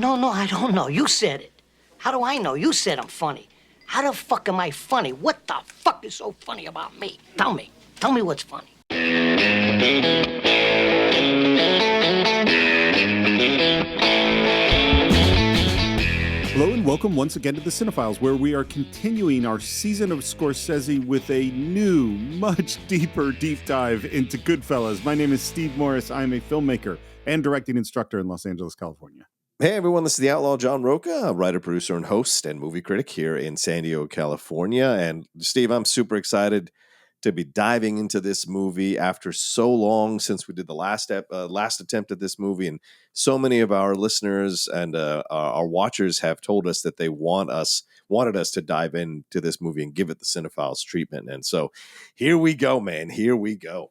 No, I don't know. You said it. How do I know? You said I'm funny. How the fuck am I funny? What the fuck is so funny about me? Tell me. Tell me what's funny. Hello and welcome once again to the Cine-Files, where we are continuing our season of Scorsese with a new, much deeper deep dive into Goodfellas. My name is Steve Morris. I'm a filmmaker and directing instructor in Los Angeles, California. Hey everyone, this is the Outlaw John Rocha, a writer, producer, and host and movie critic here in San Diego, California. And Steve, I'm super excited to be diving into this movie after so long since we did the last attempt at this movie. And so many of our listeners and our watchers have told us that they wanted us to dive into this movie and give it the Cine-Files treatment. And so here we go, man. Here we go.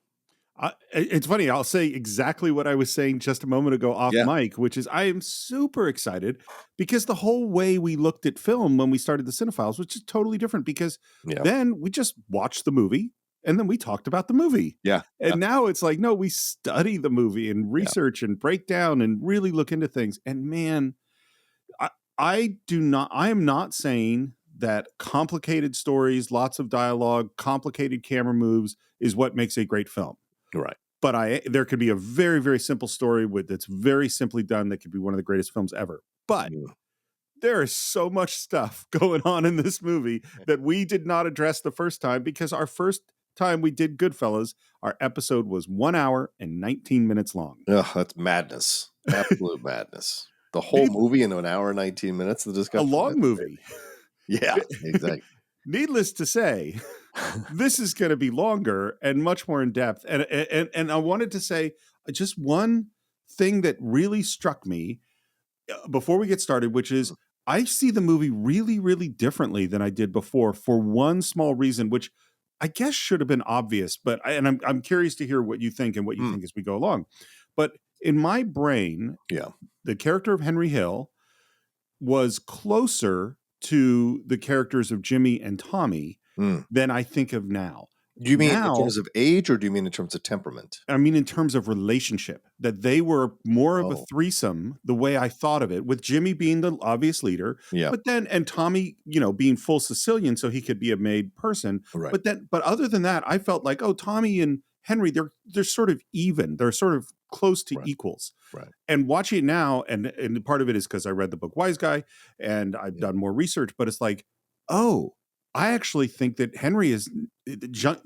It's funny. I'll say exactly what I was saying just a moment ago off mic, which is I am super excited because the whole way we looked at film when we started the Cine-Files was just totally different because then we just watched the movie and then we talked about the movie. Yeah. And now it's like, no, we study the movie and research and break down and really look into things. And man, I am not saying that complicated stories, lots of dialogue, complicated camera moves is what makes a great film. Right. But there could be a very, very simple story that's very simply done that could be one of the greatest films ever. But there is so much stuff going on in this movie that we did not address the first time because our first time we did Goodfellas, our episode was 1 hour and 19 minutes long. Ugh, that's madness. Absolute madness. The whole movie in 1 hour and 19 minutes. The discussion. A long movie. Yeah, exactly. Needless to say, this is going to be longer and much more in depth. And I wanted to say just one thing that really struck me before we get started, which is I see the movie really, really differently than I did before for one small reason, which I guess should have been obvious. But I'm curious to hear what you think and what you think as we go along. But in my brain, the character of Henry Hill was closer to the characters of Jimmy and Tommy than I think of now. Do you mean in terms of age or do you mean in terms of temperament? I mean in terms of relationship, that they were more of a threesome the way I thought of it, with Jimmy being the obvious leader, but then, and Tommy, being full Sicilian so he could be a made person. Right. But other than that, I felt like, Tommy and Henry, they're sort of even. They're sort of close to equals. Right. And watching it now, and part of it is because I read the book Wise Guy and I've done more research, but it's like, I actually think that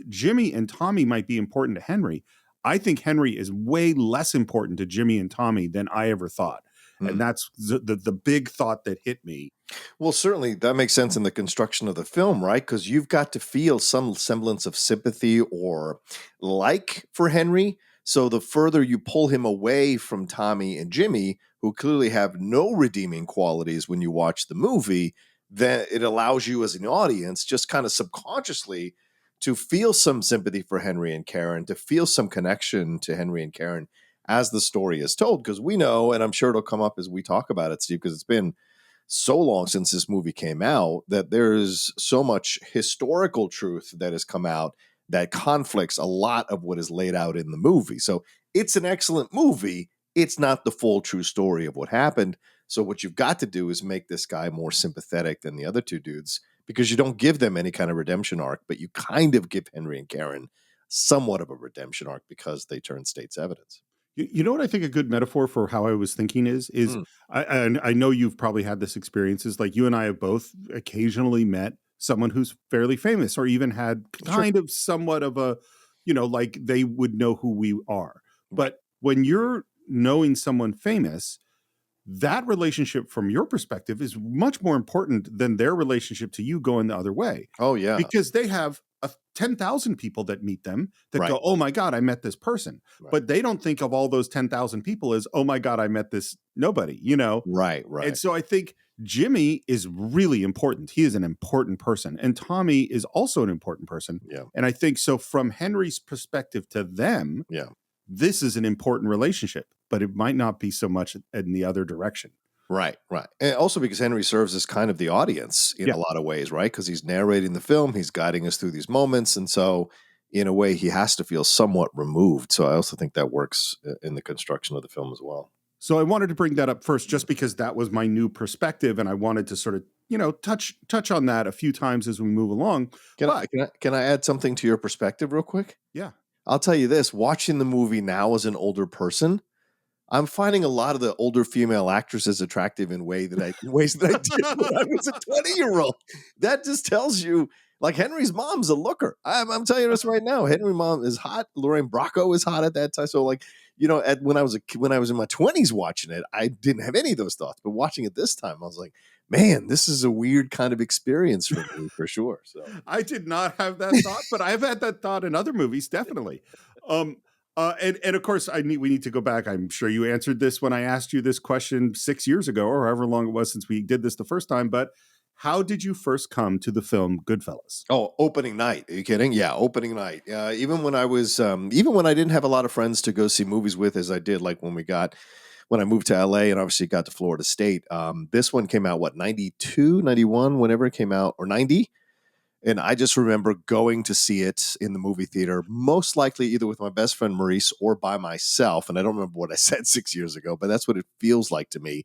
Jimmy and Tommy might be important to Henry. I think Henry is way less important to Jimmy and Tommy than I ever thought. And that's the big thought that hit me. Well, certainly that makes sense in the construction of the film, right? Because you've got to feel some semblance of sympathy or like for Henry. So the further you pull him away from Tommy and Jimmy, who clearly have no redeeming qualities when you watch the movie, then it allows you as an audience just kind of subconsciously to feel some sympathy for Henry and Karen, to feel some connection to Henry and Karen as the story is told. Because we know, and I'm sure it'll come up as we talk about it, Steve, because it's been so long since this movie came out, that there's so much historical truth that has come out that conflicts a lot of what is laid out in the movie. So it's an excellent movie. It's not the full true story of what happened. So what you've got to do is make this guy more sympathetic than the other two dudes, because you don't give them any kind of redemption arc, but you kind of give Henry and Karen somewhat of a redemption arc because they turn state's evidence. You know what I think a good metaphor for how I was thinking is I know you've probably had this experience, is like you and I have both occasionally met someone who's fairly famous or even had kind of somewhat of a, like they would know who we are. But when you're knowing someone famous, that relationship from your perspective is much more important than their relationship to you going the other way. Oh, yeah. Because they have 10,000 people that meet them that go, oh my God, I met this person. Right. But they don't think of all those 10,000 people as, oh my God, I met this nobody, Right. And so I think Jimmy is really important. He is an important person. And Tommy is also an important person. Yeah. And I think so from Henry's perspective to them, this is an important relationship, but it might not be so much in the other direction. Right. And also because Henry serves as kind of the audience in a lot of ways, right? Because he's narrating the film, he's guiding us through these moments. And so in a way, he has to feel somewhat removed. So I also think that works in the construction of the film as well. So I wanted to bring that up first, just because that was my new perspective, and I wanted to sort of, touch on that a few times as we move along. But Can I add something to your perspective real quick? yeah, I'll tell you this, watching the movie now as an older person, I'm finding a lot of the older female actresses attractive in ways that I did when I was a 20-year-old. That just tells you, like, Henry's mom's a looker. I'm telling you this right now. Henry's mom is hot. Lorraine Bracco is hot at that time. So, like, when I was when I was in my 20s watching it, I didn't have any of those thoughts. But watching it this time, I was like, man, this is a weird kind of experience for me, for sure. So I did not have that thought, but I've had that thought in other movies, definitely. And of course, we need to go back. I'm sure you answered this when I asked you this question 6 years ago, or however long it was since we did this the first time. But how did you first come to the film Goodfellas? Oh, opening night. Are you kidding? Yeah, opening night. Even when I was, even when I didn't have a lot of friends to go see movies with, as I did, like when I moved to LA and obviously got to Florida State. This one came out, 92, 91, whenever it came out, or 90. And I just remember going to see it in the movie theater, most likely either with my best friend Maurice or by myself. And I don't remember what I said 6 years ago, but that's what it feels like to me.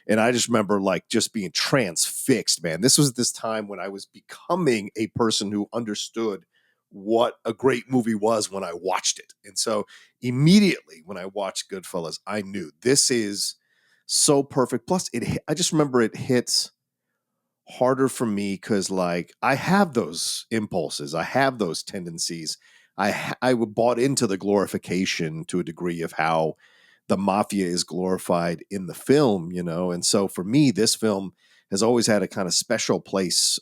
And I just remember, like, just being transfixed, man. This was this time when I was becoming a person who understood what a great movie was when I watched it. And so immediately when I watched Goodfellas, I knew this is so perfect. Plus, I just remember it hits harder for me because, like, I have those impulses, I have those tendencies. I bought into the glorification to a degree of how the mafia is glorified in the film, and so for me, this film has always had a kind of special place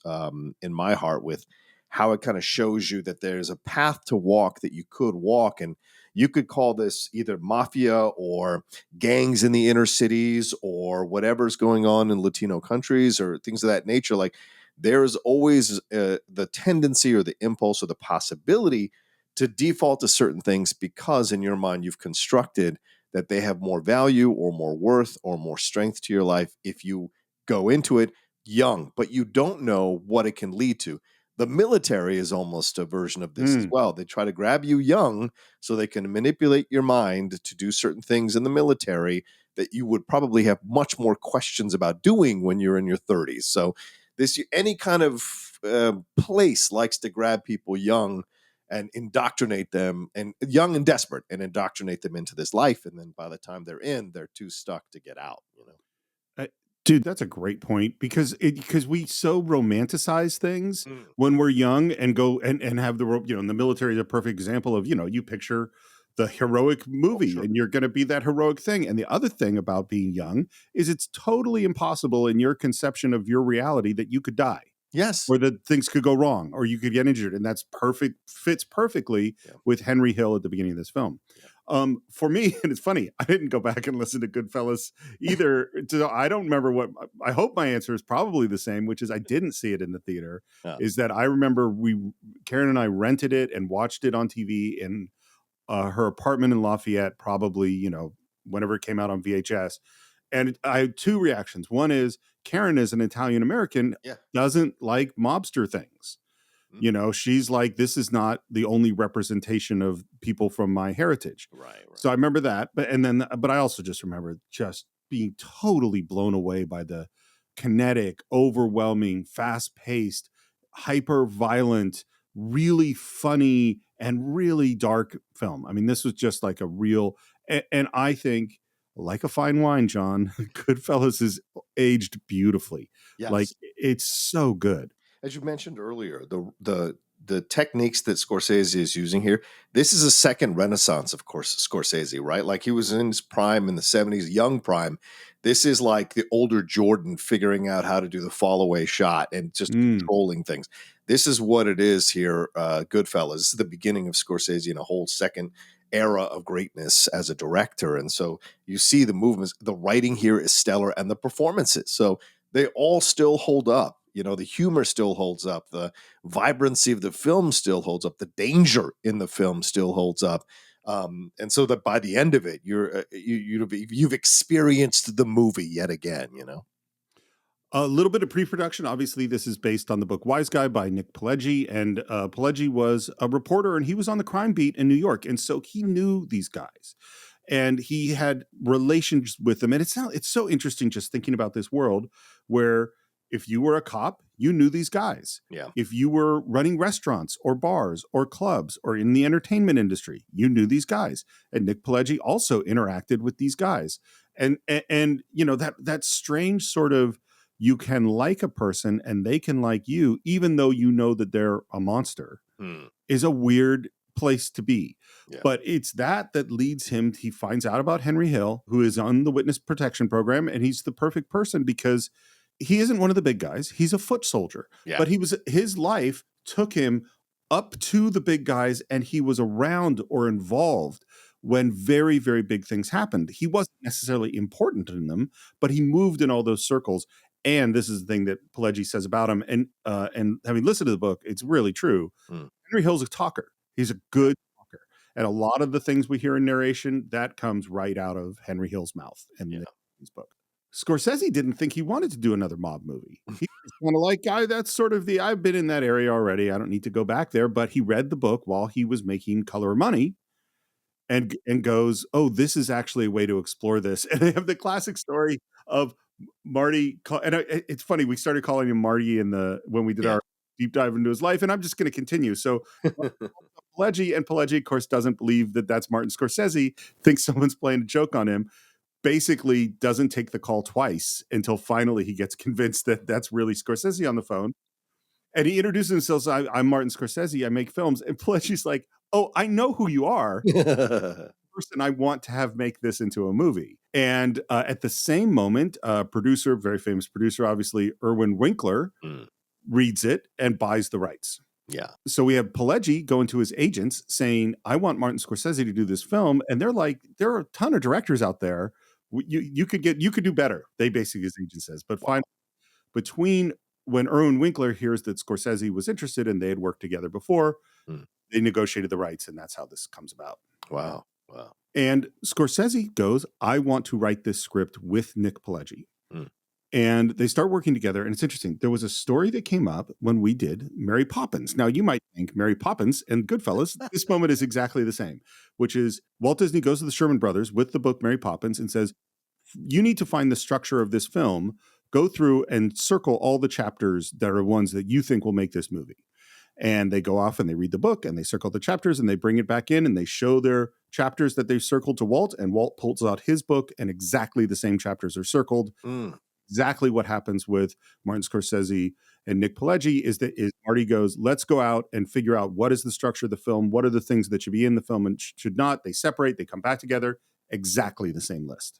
in my heart, with how it kind of shows you that there's a path to walk that you could walk, and you could call this either mafia or gangs in the inner cities or whatever's going on in Latino countries or things of that nature. Like, there's always the tendency or the impulse or the possibility to default to certain things because in your mind you've constructed that they have more value or more worth or more strength to your life if you go into it young, but you don't know what it can lead to. The military is almost a version of this as well. They try to grab you young so they can manipulate your mind to do certain things in the military that you would probably have much more questions about doing when you're in your 30s. So any kind of place likes to grab people young and indoctrinate them, and young and desperate, and indoctrinate them into this life. And then by the time they're in, they're too stuck to get out, Dude, that's a great point, because we so romanticize things when we're young and go and have and the military is a perfect example of, you picture the heroic movie, sure. and you're going to be that heroic thing. And the other thing about being young is it's totally impossible in your conception of your reality that you could die. Yes. Or that things could go wrong, or you could get injured, and that's fits perfectly with Henry Hill at the beginning of this film. For me, and it's funny, I didn't go back and listen to Goodfellas either. I don't remember I hope my answer is probably the same, which is I didn't see it in the theater. Yeah. Is that I remember Karen and I rented it and watched it on TV in her apartment in Lafayette, probably, whenever it came out on VHS. And I had two reactions. One is Karen is an Italian American, doesn't like mobster things. She's like, this is not the only representation of people from my heritage. Right. So I remember that. But I also just remember just being totally blown away by the kinetic, overwhelming, fast paced, hyper violent, really funny, and really dark film. I mean, this was just like a real, and I think, like a fine wine, John, Goodfellas is aged beautifully. Yes. Like, it's so good. As you mentioned earlier, the techniques that Scorsese is using here, this is a second renaissance of course Scorsese, right? Like, he was in his prime in the 70s, young prime. This is like the older Jordan figuring out how to do the fall away shot and just controlling things. This is what it is here, Goodfellas. This is the beginning of Scorsese in a whole second era of greatness as a director. And so you see the movements, the writing here is stellar, and the performances. So they all still hold up. The humor still holds up. The vibrancy of the film still holds up. The danger in the film still holds up. And so that by the end of it, you've experienced the movie yet again, A little bit of pre-production. Obviously, this is based on the book Wise Guy by Nick Pileggi. And Pileggi was a reporter, and he was on the crime beat in New York. And so he knew these guys. and he had relations with them. And it's so interesting just thinking about this world where if you were a cop, you knew these guys. Yeah. If you were running restaurants or bars or clubs or in the entertainment industry, you knew these guys. And Nick Pileggi also interacted with these guys. And that strange sort of, you can like a person and they can like you, even though you know that they're a monster, is a weird place to be. Yeah. But it's that leads him. He finds out about Henry Hill, who is on the witness protection program, and he's the perfect person because he isn't one of the big guys. He's a foot soldier. Yeah. But his life took him up to the big guys, and he was around or involved when very, very big things happened. He wasn't necessarily important in them, but he moved in all those circles. And this is the thing that Pileggi says about him. And having listened to the book, it's really true. Henry Hill's a talker. He's a good talker. And a lot of the things we hear in narration, that comes right out of Henry Hill's mouth in his book. Scorsese didn't think he wanted to do another mob movie. He was kind of like, that's sort of I've been in that area already. I don't need to go back there. But he read the book while he was making Color of Money and goes, oh, this is actually a way to explore this. And they have the classic story of Marty. And it's funny, we started calling him Marty when we did our deep dive into his life. And I'm just going to continue. So Pileggi, of course, doesn't believe that that's Martin Scorsese, thinks someone's playing a joke on him. Basically doesn't take the call twice until finally he gets convinced that that's really Scorsese on the phone. And he introduces himself, I'm Martin Scorsese, I make films. And Pileggi's like, oh, I know who you are. The person I want to have make this into a movie. And at the same moment, producer, very famous producer, obviously, Irwin Winkler, reads it and buys the rights. Yeah. So we have Pileggi going to his agents saying, I want Martin Scorsese to do this film. And they're like, there are a ton of directors out there. You could do better. They basically, his agent says, but finally, between when Irwin Winkler hears that Scorsese was interested and they had worked together before, they negotiated the rights, and that's how this comes about. Wow. And Scorsese goes, I want to write this script with Nick Pileggi. And they start working together. And it's interesting. There was a story that came up when we did Mary Poppins. Now, you might think Mary Poppins and Goodfellas, this moment is exactly the same, which is Walt Disney goes to the Sherman Brothers with the book Mary Poppins and says, you need to find the structure of this film, go through and circle all the chapters that are ones that you think will make this movie. And they go off and they read the book and they circle the chapters and they bring it back in and they show their chapters that they've circled to Walt, and Walt pulls out his book and exactly the same chapters are circled. Exactly what happens with Martin Scorsese and Nick Pileggi is Marty goes, let's go out and figure out what is the structure of the film, what are the things that should be in the film and should not. They separate, they come back together, exactly the same list.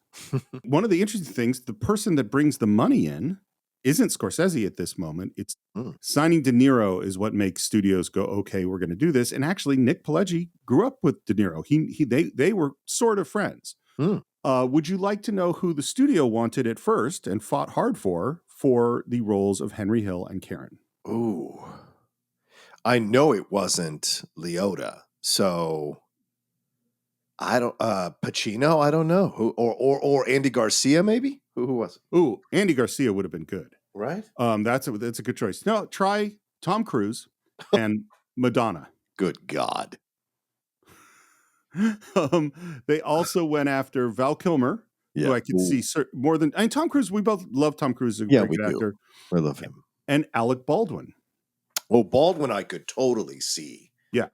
One of the interesting things, the person that brings the money in isn't Scorsese at this moment. It's signing De Niro is what makes studios go, okay, we're going to do this. And actually, Nick Pileggi grew up with De Niro. They were sort of friends. Would you like to know who the studio wanted at first and fought hard for the roles of Henry Hill and Karen? Ooh, I know it wasn't Liotta. So I don't, Pacino, I don't know who, or Andy Garcia, maybe who was it? Ooh, Andy Garcia would have been good. Right. That's a good choice. No, try Tom Cruise and Madonna. Good God. They also went after Val Kilmer, who I could see more than. Tom Cruise. We both love Tom Cruise as a great actor. I love him. And Alec Baldwin. Oh, Baldwin, I could totally see. Yeah,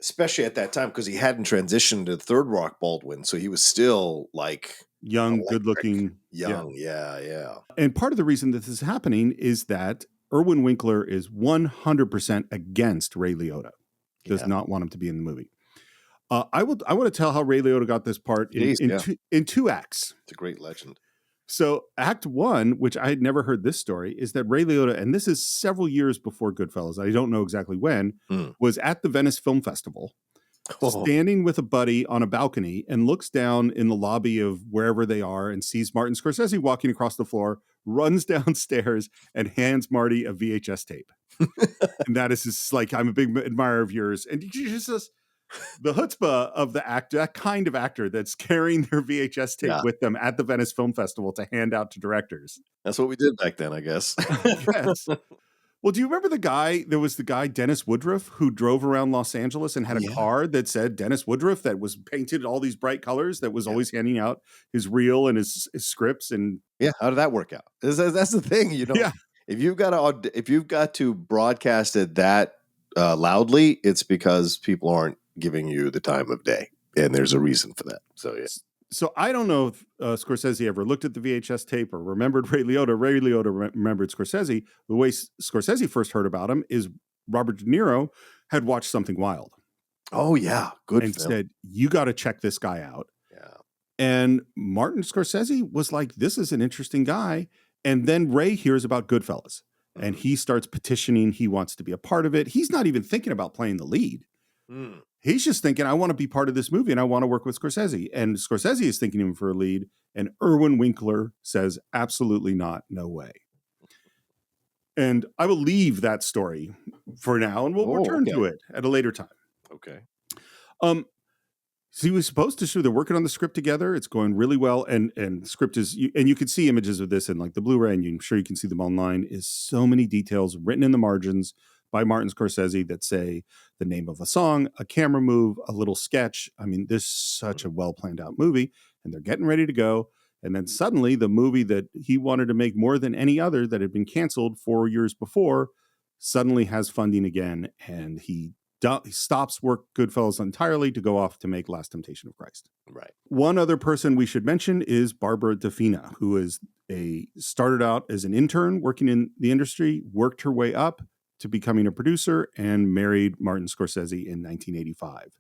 especially at that time because he hadn't transitioned to Third Rock Baldwin, so he was still like young, good-looking, young. Yeah. And part of the reason that this is happening is that Irwin Winkler is 100% against Ray Liotta. Does not want him to be in the movie. I want to tell how Ray Liotta got this part in two acts. It's a great legend. So Act 1, which I had never heard this story, is that Ray Liotta, and this is several years before Goodfellas, I don't know exactly when, was at the Venice Film Festival, standing with a buddy on a balcony and looks down in the lobby of wherever they are and sees Martin Scorsese walking across the floor, runs downstairs and hands Marty a VHS tape. And that is just like, I'm a big admirer of yours. And you just the chutzpah of the actor, that kind of actor that's carrying their VHS tape with them at the Venice Film Festival to hand out to directors. That's what we did back then, I guess. Yes. Well, do you remember the guy? There was the guy, Dennis Woodruff, who drove around Los Angeles and had a car that said Dennis Woodruff that was painted all these bright colors that was always handing out his reel and his scripts. And Yeah. How did that work out? That's the thing. yeah. If you've got to broadcast it that loudly, it's because people aren't giving you the time of day. And there's a reason for that. So, yeah. So I don't know if Scorsese ever looked at the VHS tape or remembered Ray Liotta. Ray Liotta remembered Scorsese. The way Scorsese first heard about him is Robert De Niro had watched Something Wild. Oh, yeah. Good and film. said, you got to check this guy out. Yeah. And Martin Scorsese was like, this is an interesting guy. And then Ray hears about Goodfellas and he starts petitioning. He wants to be a part of it. He's not even thinking about playing the lead. He's just thinking, I want to be part of this movie and I want to work with Scorsese. And Scorsese is thinking him for a lead. And Irwin Winkler says, absolutely not. No way. And I will leave that story for now and we'll return to it at a later time. Okay. So he was supposed to they're working on the script together. It's going really well. And the script is, and you can see images of this in like the Blu-ray, and I'm sure you can see them online, is so many details written in the margins by Martin Scorsese that say the name of a song, a camera move, a little sketch. I mean, this is such a well planned out movie, and they're getting ready to go. And then suddenly the movie that he wanted to make more than any other that had been canceled 4 years before suddenly has funding again. And he stops work Goodfellas entirely to go off to make Last Temptation of Christ. Right. One other person we should mention is Barbara DeFina, who is started out as an intern working in the industry, worked her way up to becoming a producer, and married Martin Scorsese in 1985.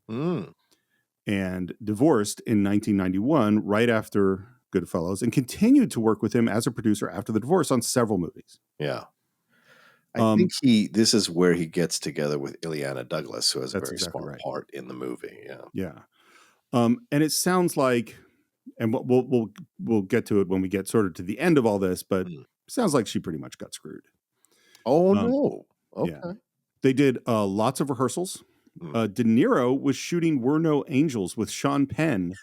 And divorced in 1991, right after Goodfellas, and continued to work with him as a producer after the divorce on several movies. Yeah. I think this is where he gets together with Illeana Douglas, who has a very smart part in the movie. Yeah. Yeah. And it sounds like, and we'll get to it when we get sort of to the end of all this, but it sounds like she pretty much got screwed. Oh, no. Okay. Yeah. They did lots of rehearsals. De Niro was shooting Were No Angels with Sean Penn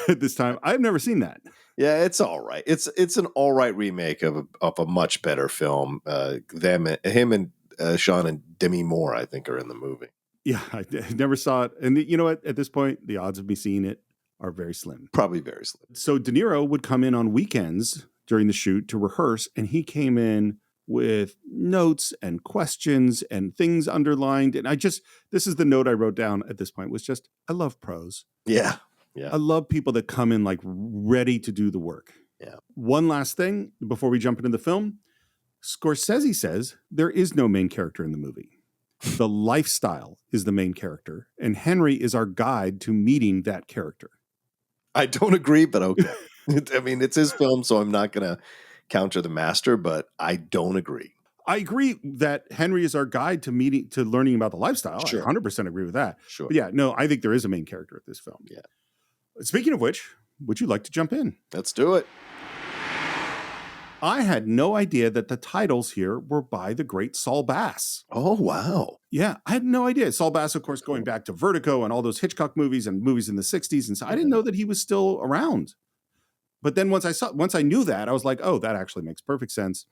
at this time. I've never seen that. Yeah, it's all right. It's an all right remake of a much better film. Him and Sean and Demi Moore, I think, are in the movie. Yeah, I never saw it. And you know what? At this point, the odds of me seeing it are very slim. Probably very slim. So De Niro would come in on weekends during the shoot to rehearse, and he came in with notes and questions and things underlined. And this is the note I wrote down at this point, was just, I love pros. Yeah. Yeah. I love people that come in like ready to do the work. Yeah. One last thing before we jump into the film. Scorsese says there is no main character in the movie. The lifestyle is the main character, and Henry is our guide to meeting that character. I don't agree, but okay. I mean, it's his film, so I'm not going to counter the master, but I don't agree. I agree that Henry is our guide to learning about the lifestyle. Sure. I 100% agree with that. Sure. But yeah, no, I think there is a main character at this film. Yeah. Speaking of which, would you like to jump in? Let's do it. I had no idea that the titles here were by the great Saul Bass. Oh, wow. Yeah, I had no idea. Saul Bass, of course, going back to Vertigo and all those Hitchcock movies and movies in the 60s. And so I didn't know that he was still around. But then once I knew that, I was like, oh, that actually makes perfect sense.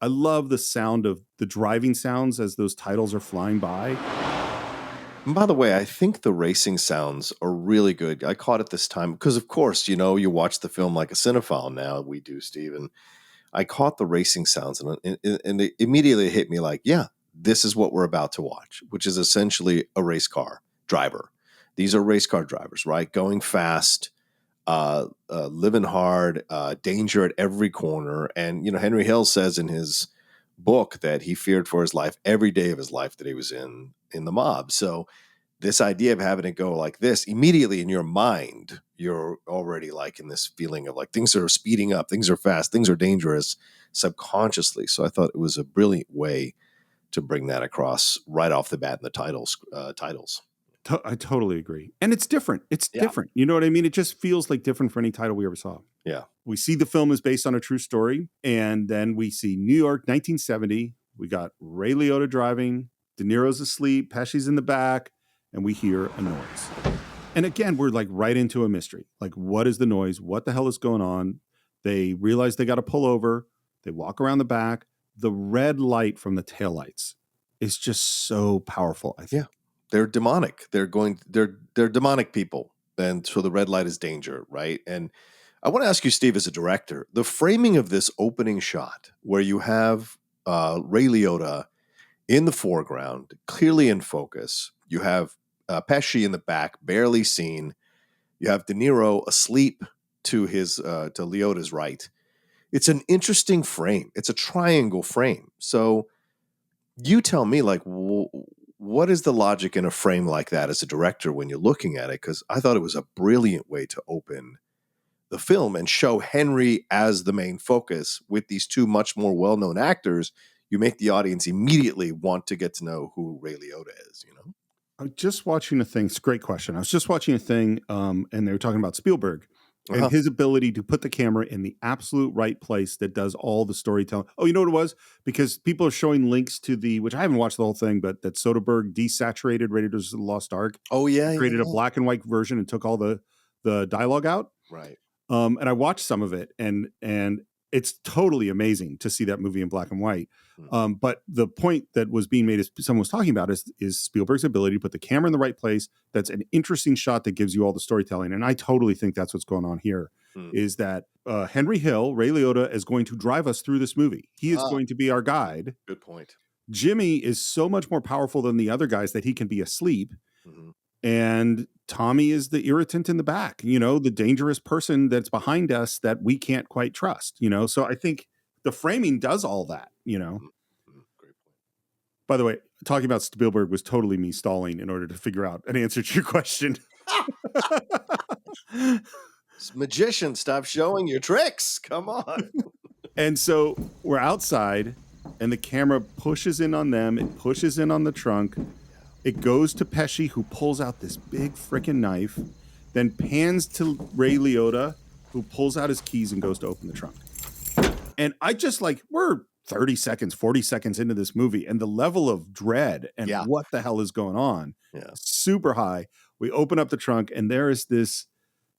I love the sound of the driving sounds as those titles are flying by. And by the way, I think the racing sounds are really good. I caught it this time because, of course, you watch the film like a cinephile now. We do, Steve. And I caught the racing sounds and it immediately hit me like, yeah, this is what we're about to watch, which is essentially a race car driver. These are race car drivers, right? Going fast, living hard, danger at every corner. And, Henry Hill says in his book that he feared for his life every day of his life that he was in the mob. So this idea of having it go like this, immediately in your mind, you're already like in this feeling of like things are speeding up, things are fast, things are dangerous subconsciously. So I thought it was a brilliant way to bring that across right off the bat in the titles. I totally agree. And it's different. It's different. You know what I mean? It just feels like different for any title we ever saw. Yeah. We see the film is based on a true story. And then we see New York, 1970. We got Ray Liotta driving. De Niro's asleep. Pesci's in the back. And we hear a noise. And again, we're like right into a mystery. Like, what is the noise? What the hell is going on? They realize they got to pull over. They walk around the back. the red light from the taillights is just so powerful, I think. Yeah. They're demonic. They're demonic people. And so the red light is danger, right? And I want to ask you, Steve, as a director, the framing of this opening shot where you have Ray Liotta in the foreground, clearly in focus. You have Pesci in the back, barely seen. You have De Niro asleep to Liotta's right. It's an interesting frame. It's a triangle frame. So you tell me, like, what is the logic in a frame like that as a director when you're looking at it? Because I thought it was a brilliant way to open the film and show Henry as the main focus with these two much more well-known actors. You make the audience immediately want to get to know who Ray Liotta is, you know? I was just watching a thing. It's a great question. I was just watching a thing, and they were talking about Spielberg and his ability to put the camera in the absolute right place that does all the storytelling. Oh, you know what it was? Because people are showing links to which I haven't watched the whole thing, but that Soderbergh desaturated Raiders of the Lost Ark. Oh, yeah. Created a black and white version and took all the dialogue out. Right. And I watched some of it, and it's totally amazing to see that movie in black and white. But the point that was being made, as someone was talking about, is Spielberg's ability to put the camera in the right place. That's an interesting shot that gives you all the storytelling. And I totally think that's what's going on here, is that Henry Hill, Ray Liotta, is going to drive us through this movie. He is going to be our guide. Good point. Jimmy is so much more powerful than the other guys that he can be asleep. And Tommy is the irritant in the back, the dangerous person that's behind us that we can't quite trust, So I think the framing does all that, Great point. By the way, talking about Spielberg was totally me stalling in order to figure out an answer to your question. Magician, stop showing your tricks. Come on. And so we're outside and the camera pushes in on them. It pushes in on the trunk. It goes to Pesci, who pulls out this big freaking knife, then pans to Ray Liotta, who pulls out his keys and goes to open the trunk. And I just we're 30 seconds, 40 seconds into this movie, and the level of dread and what the hell is going on, super high. We open up the trunk, and there is this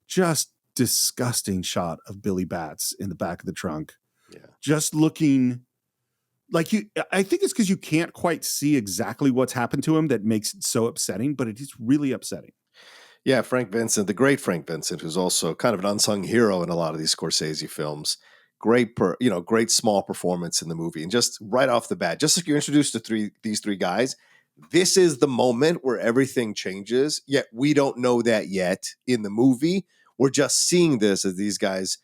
just disgusting shot of Billy Batts in the back of the trunk, just looking like I think it's because you can't quite see exactly what's happened to him that makes it so upsetting, but it is really upsetting. Yeah, Frank Vincent, the great Frank Vincent, who's also kind of an unsung hero in a lot of these Scorsese films. Great small performance in the movie. And just right off the bat, just like you're introduced to these three guys, this is the moment where everything changes. Yet we don't know that yet in the movie. We're just seeing this as these guys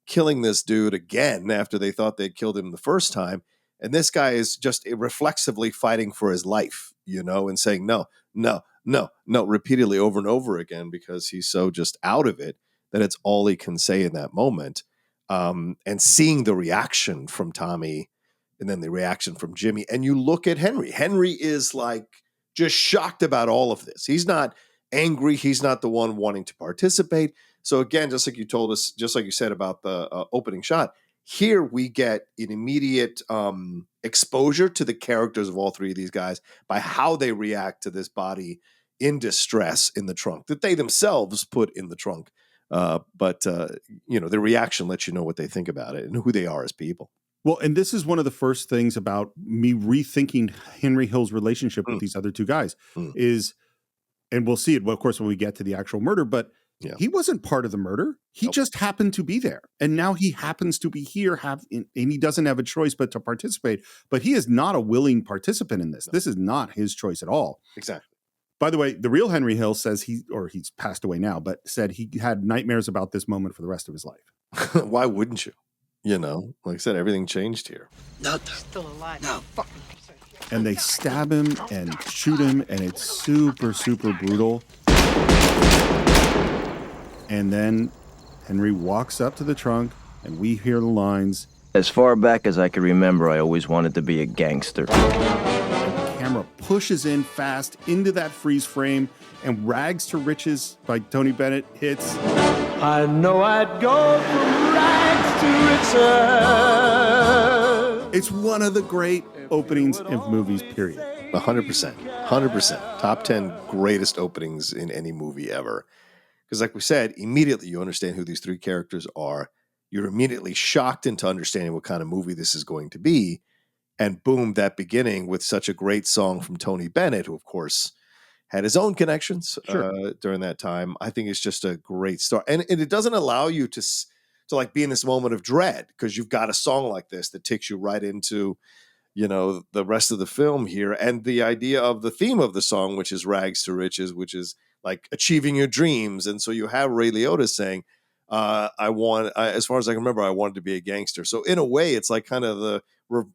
killing this dude again after they thought they'd killed him the first time. And this guy is just reflexively fighting for his life, and saying no, repeatedly over and over again, because he's so just out of it that it's all he can say in that moment. And seeing the reaction from Tommy and then the reaction from Jimmy. And you look at Henry. Henry is just shocked about all of this. He's not angry. He's not the one wanting to participate. So again, just like you told us, just like you said about the opening shot, here we get an immediate exposure to the characters of all three of these guys by how they react to this body in distress in the trunk that they themselves put in the trunk. But their reaction lets you know what they think about it and who they are as people. Well, and this is one of the first things about me rethinking Henry Hill's relationship with these other two guys is, and we'll see it, well, of course, when we get to the actual murder, but he wasn't part of the murder. He just happened to be there. And now he happens to be here, and he doesn't have a choice but to participate. But he is not a willing participant in this. No. This is not his choice at all. Exactly. By the way, the real Henry Hill says he's passed away now, but said he had nightmares about this moment for the rest of his life. Why wouldn't you? Like I said, everything changed here. No, still alive. No. Fucking. And they stab him and shoot him, and it's super, super brutal. And then Henry walks up to the trunk, and we hear the lines. As far back as I can remember, I always wanted to be a gangster. And the camera pushes in fast into that freeze frame, and Rags to Riches by Tony Bennett hits. I know I'd go from rags to riches. It's one of the great openings of movies, period. 100%. Top 10 greatest openings in any movie ever. Because like we said, immediately you understand who these three characters are. You're immediately shocked into understanding what kind of movie this is going to be. And boom, that beginning with such a great song from Tony Bennett, who of course had his own connections during that time. I think it's just a great start, and it doesn't allow you to like be in this moment of dread because you've got a song like this that takes you right into the rest of the film here, and the idea of the theme of the song, which is rags to riches, which is like achieving your dreams. And so you have Ray Liotta saying, as far as I can remember, I wanted to be a gangster. So in a way, it's like kind of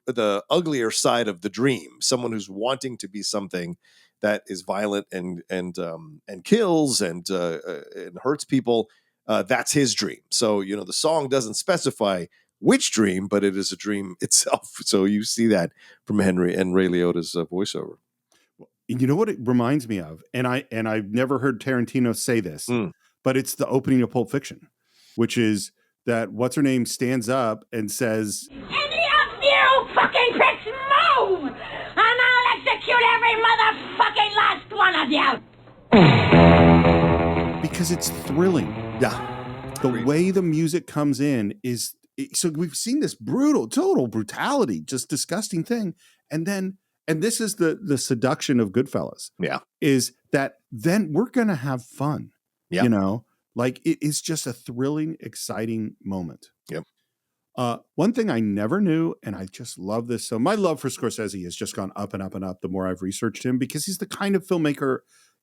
the uglier side of the dream, someone who's wanting to be something that is violent and kills and hurts people. That's his dream. So, the song doesn't specify which dream, but it is a dream itself. So you see that from Henry and Ray Liotta's voiceover. You know what it reminds me of? And I've never heard Tarantino say this, but it's the opening of Pulp Fiction, which is that what's her name stands up and says, "Any of you fucking pricks move, and I'll execute every motherfucking last one of you." Because it's thrilling. Yeah. The way the music comes in is, so we've seen this total brutality, just disgusting thing. And this is the seduction of Goodfellas. Yeah. Is that then we're going to have fun. Yeah. Like it is just a thrilling, exciting moment. Yep. One thing I never knew, and I just love this. So my love for Scorsese has just gone up and up and up the more I've researched him, because he's the kind of filmmaker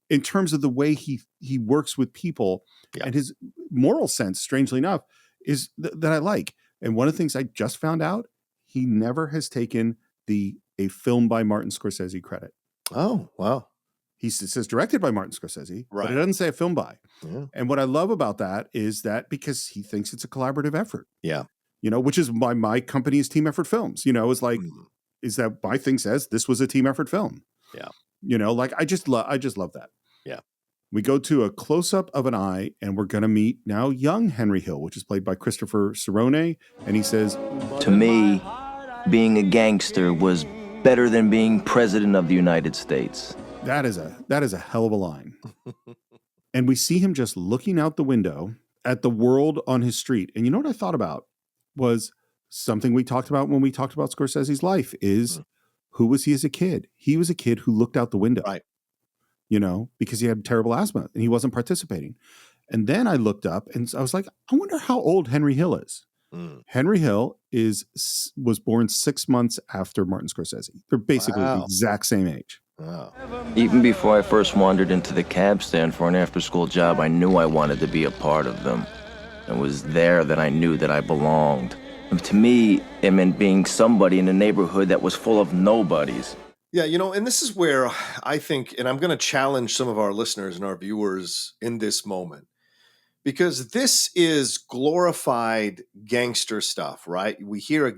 in terms of the way he works with people and his moral sense, strangely enough, is that I like. And one of the things I just found out, he never has taken a film by Martin Scorsese credit. Oh, wow. He says directed by Martin Scorsese, right. but it doesn't say a film by. Yeah. And what I love about that is that because he thinks it's a collaborative effort. Yeah. Which is why my company is Team Effort Films. Is like, is that my thing says this was a team effort film. Yeah. Like I just love that. Yeah. We go to a close-up of an eye, and we're going to meet now young Henry Hill, which is played by Christopher Cerrone. And he says, To me, being a gangster was better than being president of the United States. That is a hell of a line. And we see him just looking out the window at the world on his street. And you know what I thought about was something we talked about when we talked about Scorsese's life is who was he as a kid? He was a kid who looked out the window. Right. Because he had terrible asthma and he wasn't participating. And then I looked up and I was like, I wonder how old Henry Hill is. Henry Hill was born 6 months after Martin Scorsese. They're basically the exact same age. Wow. Even before I first wandered into the cab stand for an after-school job, I knew I wanted to be a part of them. It was there that I knew that I belonged. And to me, it meant being somebody in a neighborhood that was full of nobodies. Yeah, and this is where I think, and I'm going to challenge some of our listeners and our viewers in this moment, because this is glorified gangster stuff, right? We hear Ray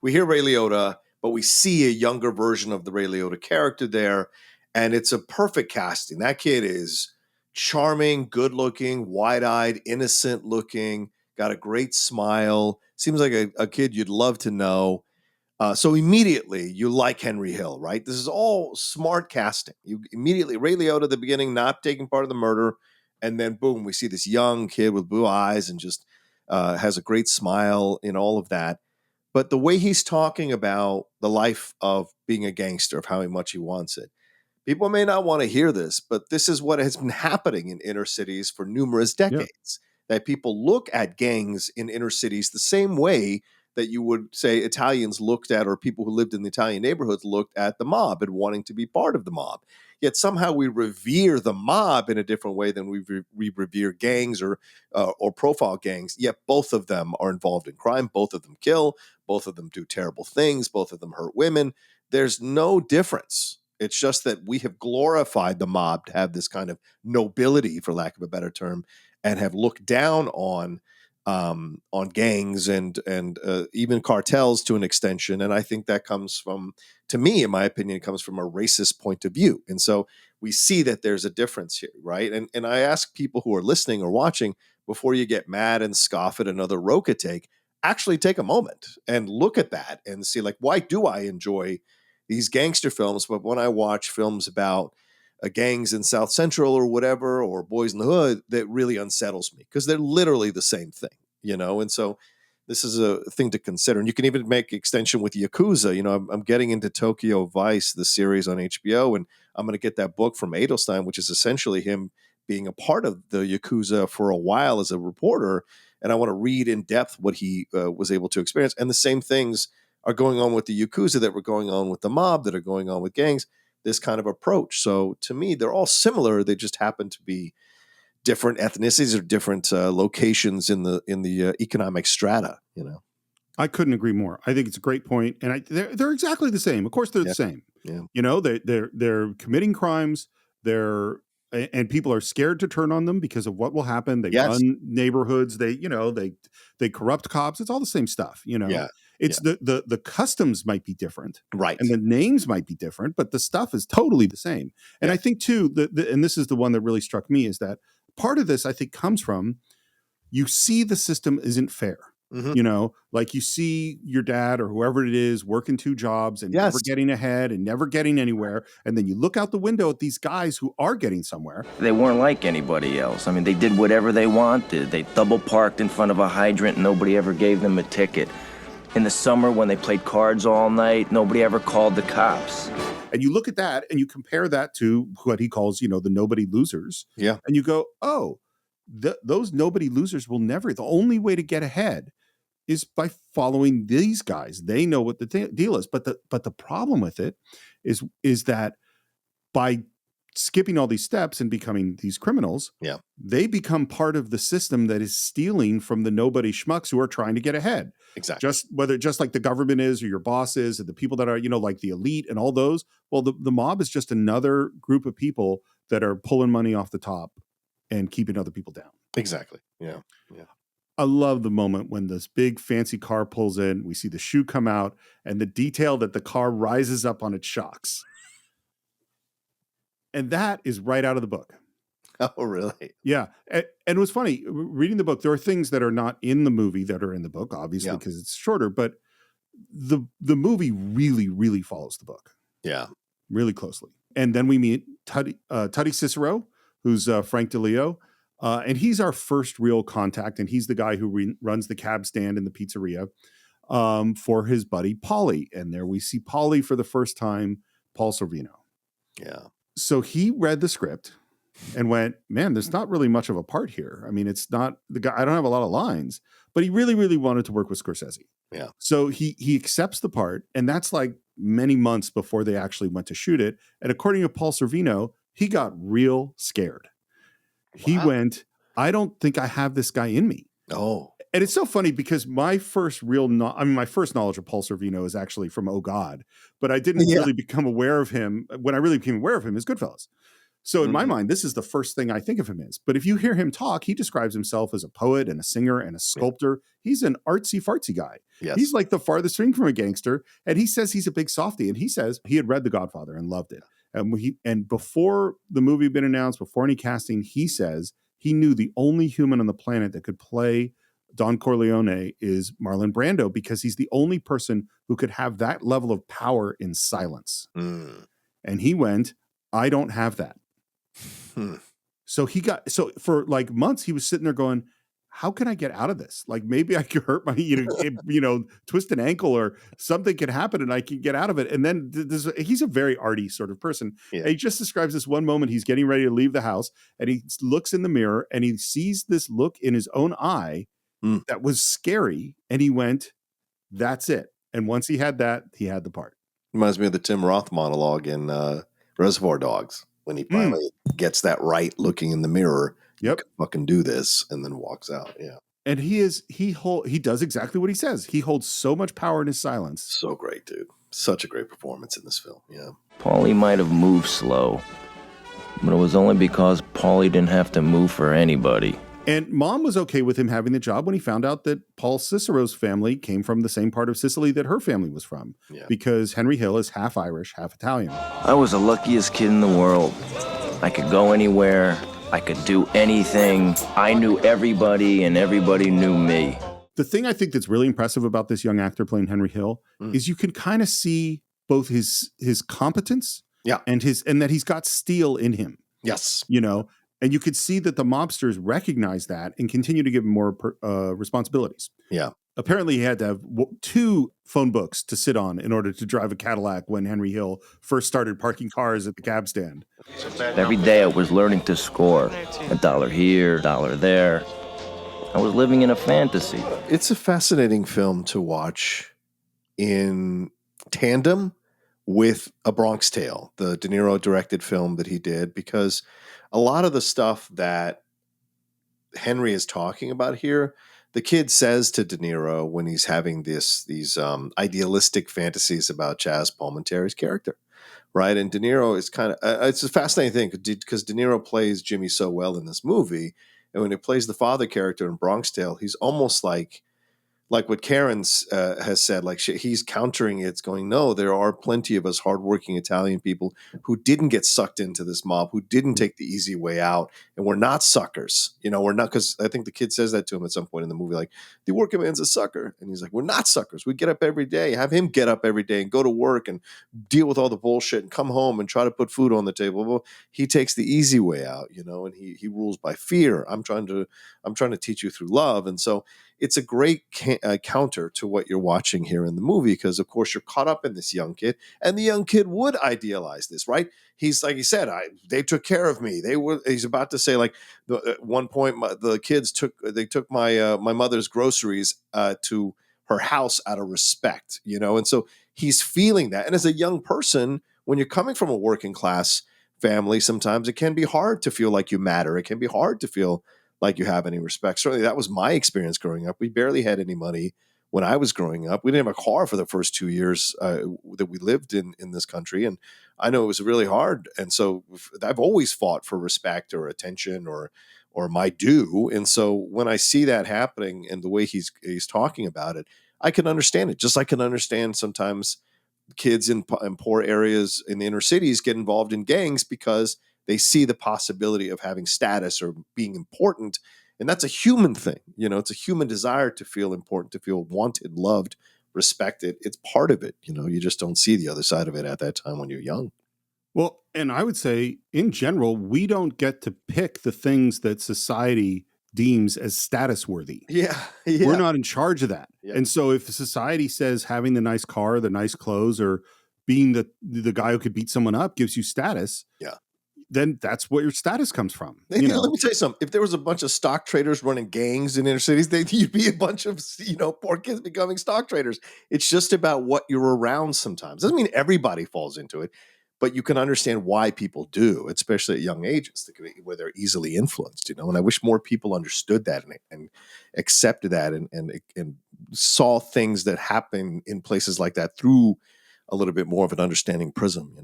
Liotta, but we see a younger version of the Ray Liotta character there, and it's a perfect casting. That kid is charming, good-looking, wide-eyed, innocent-looking, got a great smile, seems like a kid you'd love to know. So immediately you like Henry Hill, right? This is all smart casting. You immediately, Ray Liotta at the beginning, not taking part of the murder. And then boom, we see this young kid with blue eyes and just has a great smile in all of that. But the way he's talking about the life of being a gangster, of how much he wants it, people may not want to hear this, but this is what has been happening in inner cities for numerous decades. That people look at gangs in inner cities the same way that you would say Italians looked at, or people who lived in the Italian neighborhoods looked at the mob and wanting to be part of the mob. Yet somehow we revere the mob in a different way than we revere gangs or profile gangs. Yet both of them are involved in crime. Both of them kill. Both of them do terrible things. Both of them hurt women. There's no difference. It's just that we have glorified the mob to have this kind of nobility, for lack of a better term, and have looked down on gangs and even cartels to an extension. And I think that comes from, to me, in my opinion, it comes from a racist point of view. And so we see that there's a difference here, right? And I ask people who are listening or watching, before you get mad and scoff at another Rocha take, actually take a moment and look at that and see, like, why do I enjoy these gangster films? But when I watch films about gangs in South Central or whatever, or Boys in the Hood, that really unsettles me, because they're literally the same thing, And so this is a thing to consider. And you can even make extension with Yakuza. You know, I'm getting into Tokyo Vice, the series on HBO, and I'm going to get that book from Edelstein, which is essentially him being a part of the Yakuza for a while as a reporter. And I want to read in depth what he was able to experience. And the same things are going on with the Yakuza that were going on with the mob, that are going on with gangs, this kind of approach. So to me, they're all similar. They just happen to be different ethnicities or different locations in the economic strata, you know. I couldn't agree more. I think it's a great point, and they're exactly the same. Of course, they're the same. Yeah. You know, they're committing crimes. And people are scared to turn on them because of what will happen. They run neighborhoods. They corrupt cops. It's all the same stuff. You know, it's the customs might be different, right, and the names might be different, but the stuff is totally the same. And I think too, and this is the one that really struck me, is that part of this I think comes from you see the system isn't fair. Mm-hmm. You know, like you see your dad or whoever it is working 2 jobs and never getting ahead and never getting anywhere. And then you look out the window at these guys who are getting somewhere. They weren't like anybody else. I mean, they did whatever they wanted. They double parked in front of a hydrant and nobody ever gave them a ticket. In the summer when they played cards all night, nobody ever called the cops. And you look at that and you compare that to what he calls, you know, the nobody losers. Yeah. And you go, oh, those nobody losers will never, the only way to get ahead is by following these guys. They know what the deal is. But the problem with it is that by skipping all these steps and becoming these criminals, they become part of the system that is stealing from the nobody schmucks who are trying to get ahead. Exactly. Just like the government is, or your boss is, or the people that are, you know, like the elite and all those. Well, the mob is just another group of people that are pulling money off the top and keeping other people down. Exactly. Yeah. Yeah. I love the moment when this big fancy car pulls in, we see the shoe come out, and the detail that the car rises up on its shocks. And that is right out of the book. Oh, really? Yeah. And it was funny, reading the book, there are things that are not in the movie that are in the book, obviously, because it's shorter, but the movie really, really follows the book. Yeah. Really closely. And then we meet Tuddy Cicero, who's Frank DeLeo. And he's our first real contact, and he's the guy who runs the cab stand in the pizzeria for his buddy Paulie. And there we see Paulie for the first time, Paul Sorvino. Yeah. So he read the script and went, man, there's not really much of a part here. I mean, it's not the guy. I don't have a lot of lines, but he really, really wanted to work with Scorsese. Yeah. So he accepts the part, and that's like many months before they actually went to shoot it. And according to Paul Sorvino, he got real scared. He went, I don't think I have this guy in me. Oh. And it's so funny because my first my first knowledge of Paul Sorvino is actually from Oh God, but I didn't really become aware of him. When I really became aware of him is Goodfellas. So in my mind, this is the first thing I think of him as. But if you hear him talk, he describes himself as a poet and a singer and a sculptor. He's an artsy fartsy guy. Yes. He's like the farthest thing from a gangster. And he says he's a big softie. And he says he had read The Godfather and loved it. And before the movie had been announced, before any casting, he says he knew the only human on the planet that could play Don Corleone is Marlon Brando, because he's the only person who could have that level of power in silence. And he went, I don't have that. So for like months, he was sitting there going, how can I get out of this? Like maybe I could hurt my, twist an ankle or something could happen and I can get out of it. And then he's a very arty sort of person. Yeah. And he just describes this one moment. He's getting ready to leave the house and he looks in the mirror and he sees this look in his own eye that was scary. And he went, that's it. And once he had that, he had the part. Reminds me of the Tim Roth monologue in Reservoir Dogs when he finally gets that right looking in the mirror. Yep. Fucking do this, and then walks out. Yeah. And he does exactly what he says. He holds so much power in his silence. So great, dude. Such a great performance in this film. Yeah. Paulie might have moved slow, but it was only because Paulie didn't have to move for anybody. And Mom was okay with him having the job when he found out that Paul Cicero's family came from the same part of Sicily that her family was from. Yeah. Because Henry Hill is half Irish, half Italian. I was the luckiest kid in the world. I could go anywhere. I could do anything. I knew everybody and everybody knew me. The thing I think that's really impressive about this young actor playing Henry Hill is you can kind of see both his competence and that he's got steel in him. Yes. And you could see that the mobsters recognize that and continue to give him more responsibilities. Yeah. Apparently, he had to have 2 phone books to sit on in order to drive a Cadillac when Henry Hill first started parking cars at the cab stand. Every day I was learning to score. $1 here, $1 there. I was living in a fantasy. It's a fascinating film to watch in tandem with A Bronx Tale, the De Niro directed film that he did, because a lot of the stuff that Henry is talking about here, the kid says to De Niro when he's having these idealistic fantasies about Chaz Palminteri's character, right? And De Niro is kind of it's a fascinating thing because De Niro plays Jimmy so well in this movie, and when he plays the father character in Bronx Tale, he's almost like what Karen's has said, like he's countering it, going, no, there are plenty of us hardworking Italian people who didn't get sucked into this mob, who didn't take the easy way out, and we're not suckers. We're not, because I think the kid says that to him at some point in the movie, like, the working man's a sucker. And he's like, we're not suckers. We get up every day, have him get up every day and go to work and deal with all the bullshit and come home and try to put food on the table. Well, he takes the easy way out, and he rules by fear. I'm trying to teach you through love. And so it's a great counter to what you're watching here in the movie, because of course you're caught up in this young kid, and the young kid would idealize this, right? He's like he said, they took care of me. He's about to say, like, at one point the kids took my mother's groceries to her house out of respect, and so he's feeling that. And as a young person, when you're coming from a working class family, sometimes it can be hard to feel like you matter. It can be hard to feel like you have any respect. Certainly that was my experience growing up. We barely had any money when I was growing up. We didn't have a car for the first 2 years that we lived in this country. And I know it was really hard. And so I've always fought for respect or attention or my due. And so when I see that happening and the way he's talking about it, I can understand it. Just like I can understand sometimes kids in poor areas in the inner cities get involved in gangs because they see the possibility of having status or being important. And that's a human thing. It's a human desire to feel important, to feel wanted, loved, respected. It's part of it. You just don't see the other side of it at that time when you're young. Well, and I would say in general, we don't get to pick the things that society deems as status worthy. Yeah. We're not in charge of that. Yeah. And so if society says having the nice car, the nice clothes, or being the guy who could beat someone up gives you status, then that's where your status comes from. Let me tell you something. If there was a bunch of stock traders running gangs in inner cities, you'd be a bunch of poor kids becoming stock traders. It's just about what you're around sometimes. Doesn't mean everybody falls into it, but you can understand why people do, especially at young ages, where they're easily influenced. And I wish more people understood that and accepted that and saw things that happen in places like that through a little bit more of an understanding prism.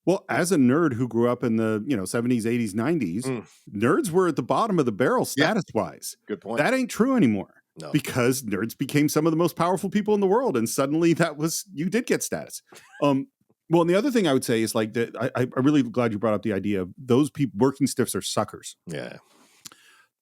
Well, as a nerd who grew up in the 70s, 80s, 90s, nerds were at the bottom of the barrel status-wise. Good point. That ain't true anymore. No. Because nerds became some of the most powerful people in the world, and suddenly you did get status. Well, and the other thing I would say is like that. I'm really glad you brought up the idea of those people. Working stiffs are suckers. Yeah.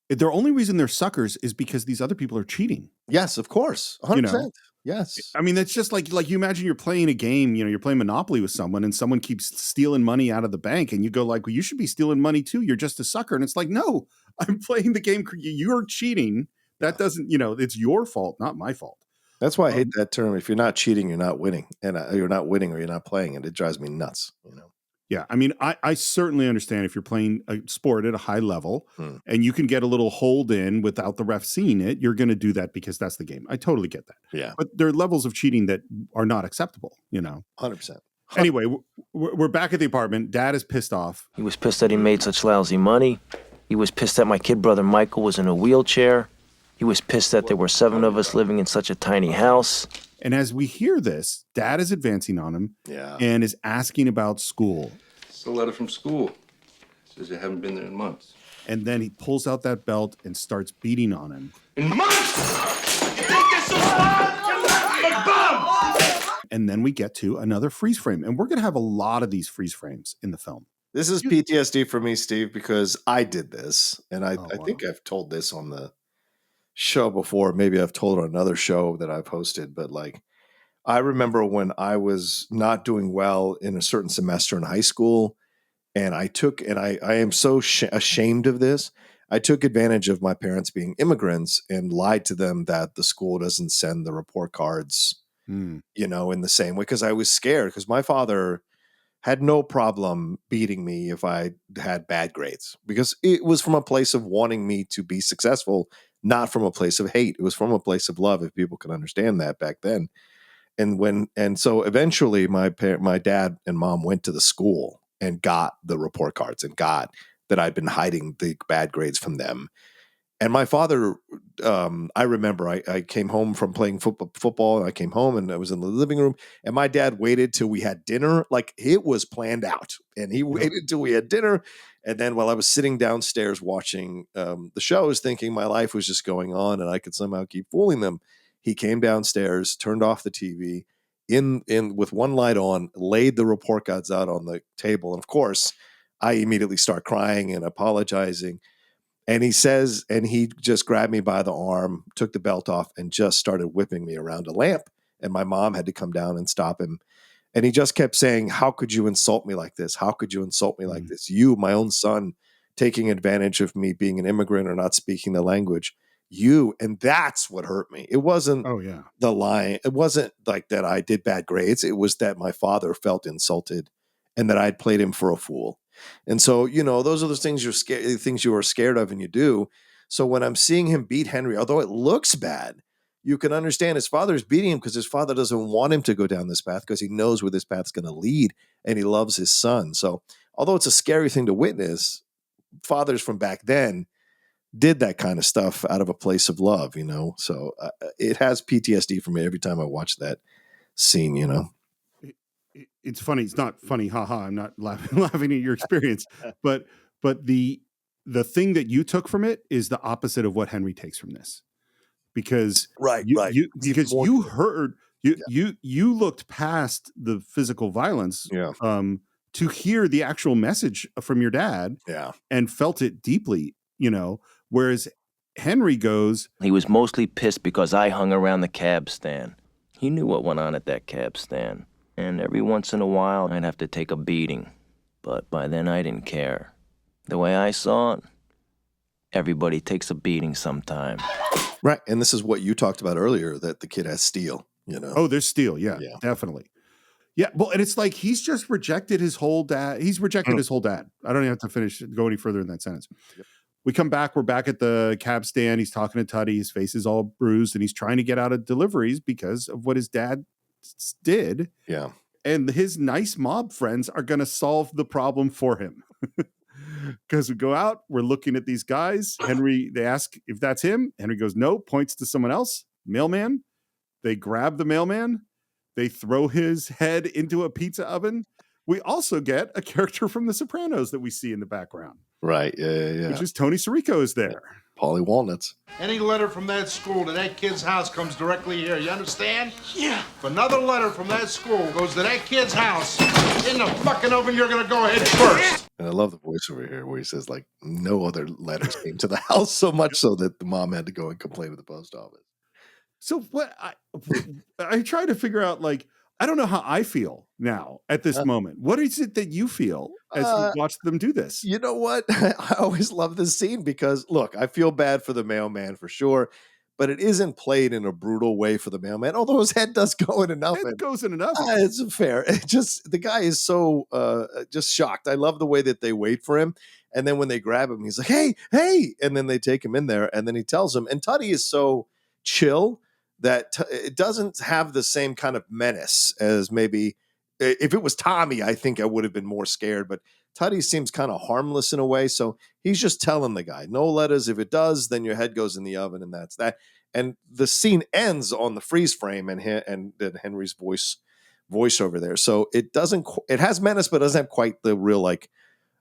The only reason they're suckers is because these other people are cheating. Yes, of course. 100%. Yes. I mean, that's just like you imagine you're playing a game, you're playing Monopoly with someone and someone keeps stealing money out of the bank and you go like, well, you should be stealing money too. You're just a sucker. And it's like, no, I'm playing the game. You're cheating. That doesn't, it's your fault, not my fault. That's why I hate that term. If you're not cheating, you're not winning. And you're not winning or you're not playing. And it drives me nuts, Yeah, I mean, I certainly understand if you're playing a sport at a high level and you can get a little hold in without the ref seeing it, you're going to do that because that's the game. I totally get that. Yeah. But there are levels of cheating that are not acceptable, 100%. Anyway, we're back at the apartment. Dad is pissed off. He was pissed that he made such lousy money. He was pissed that my kid brother Michael was in a wheelchair. He was pissed that there were 7 of us living in such a tiny house. And as we hear this, Dad is advancing on him and is asking about school. It's a letter from school. It says you haven't been there in months. And then he pulls out that belt and starts beating on him. In months? You think this so hard? You're bum! And then we get to another freeze frame. And we're going to have a lot of these freeze frames in the film. This is PTSD for me, Steve, because I did this. And I think I've told this on the show before. Maybe I've told it on another show that I've hosted. But like, I remember when I was not doing well in a certain semester in high school, and I am so ashamed of this. I took advantage of my parents being immigrants and lied to them that the school doesn't send the report cards, in the same way, because I was scared, because my father had no problem beating me if I had bad grades, because it was from a place of wanting me to be successful, not from a place of hate. It was from a place of love, if people could understand that back then. And so eventually my dad and mom went to the school and got the report cards and got that I'd been hiding the bad grades from them. And my father, I remember I came home from playing football, and I came home and I was in the living room, and my dad waited till we had dinner. Like, it was planned out, and he waited till we had dinner. And then while I was sitting downstairs watching the shows, thinking my life was just going on and I could somehow keep fooling them, he came downstairs, turned off the TV, in with one light on, laid the report cards out on the table. And of course, I immediately start crying and apologizing. And he just grabbed me by the arm, took the belt off, and just started whipping me around a lamp. And my mom had to come down and stop him. And he just kept saying, "How could you insult me like this? How could you insult me like this? You, my own son, taking advantage of me being an immigrant or not speaking the language. You." And that's what hurt me. It wasn't the lying. It wasn't like that I did bad grades. It was that my father felt insulted and that I'd played him for a fool. And so, those are the things things you are scared of, and you do. So when I'm seeing him beat Henry, although it looks bad, you can understand his father's beating him because his father doesn't want him to go down this path, because he knows where this path's going to lead, and he loves his son. So although it's a scary thing to witness, fathers from back then did that kind of stuff out of a place of love, So it has PTSD for me every time I watch that scene, It's funny. It's not funny. Haha. I'm not laughing at your experience, but the thing that you took from it is the opposite of what Henry takes from this, because you heard, you looked past the physical violence, to hear the actual message from your dad, and felt it deeply, whereas Henry goes, he was mostly pissed because I hung around the cab stand. He knew what went on at that cab stand. And every once in a while, I'd have to take a beating. But by then, I didn't care. The way I saw it, everybody takes a beating sometime. Right. And this is what you talked about earlier, that the kid has steel, Oh, there's steel. Yeah, definitely. Yeah. Well, and it's like he's just rejected his whole dad. He's rejected his whole dad. I don't even have to go any further in that sentence. Yep. We come back. We're back at the cab stand. He's talking to Tutty. His face is all bruised, and he's trying to get out of deliveries because of what his dad did. Yeah. And his nice mob friends are going to solve the problem for him. Because we go out, we're looking at these guys. Henry, they ask if that's him. Henry goes, no, points to someone else. Mailman. They grab the mailman. They throw his head into a pizza oven. We also get a character from The Sopranos that we see in the background. Right. Yeah. Which is Tony Sirico is there. Paulie Walnuts. Any letter from that school to that kid's house comes directly here. You understand? Yeah. If another letter from that school goes to that kid's house, in the fucking oven, you're gonna go ahead first. And I love the voice over here where he says, like, no other letters came to the house, so much so that the mom had to go and complain to the post office. So what I try to figure out, like, I don't know how I feel now at this moment. What is it that you feel as you watch them do this? You know what? I always love this scene because, look, I feel bad for the mailman for sure, but it isn't played in a brutal way for the mailman, although his head does go in an oven. It goes in an oven. It's fair. The guy is so just shocked. I love the way that they wait for him. And then when they grab him, he's like, hey. And then they take him in there, and then he tells him. And Tutty is so chill that it doesn't have the same kind of menace as maybe if it was Tommy. I think I would have been more scared, but Tutty seems kind of harmless in a way. So he's just telling the guy, no letters. If it does, then your head goes in the oven, and that's that. And the scene ends on the freeze frame and then Henry's voice over there. So it has menace, but doesn't have quite the real, like,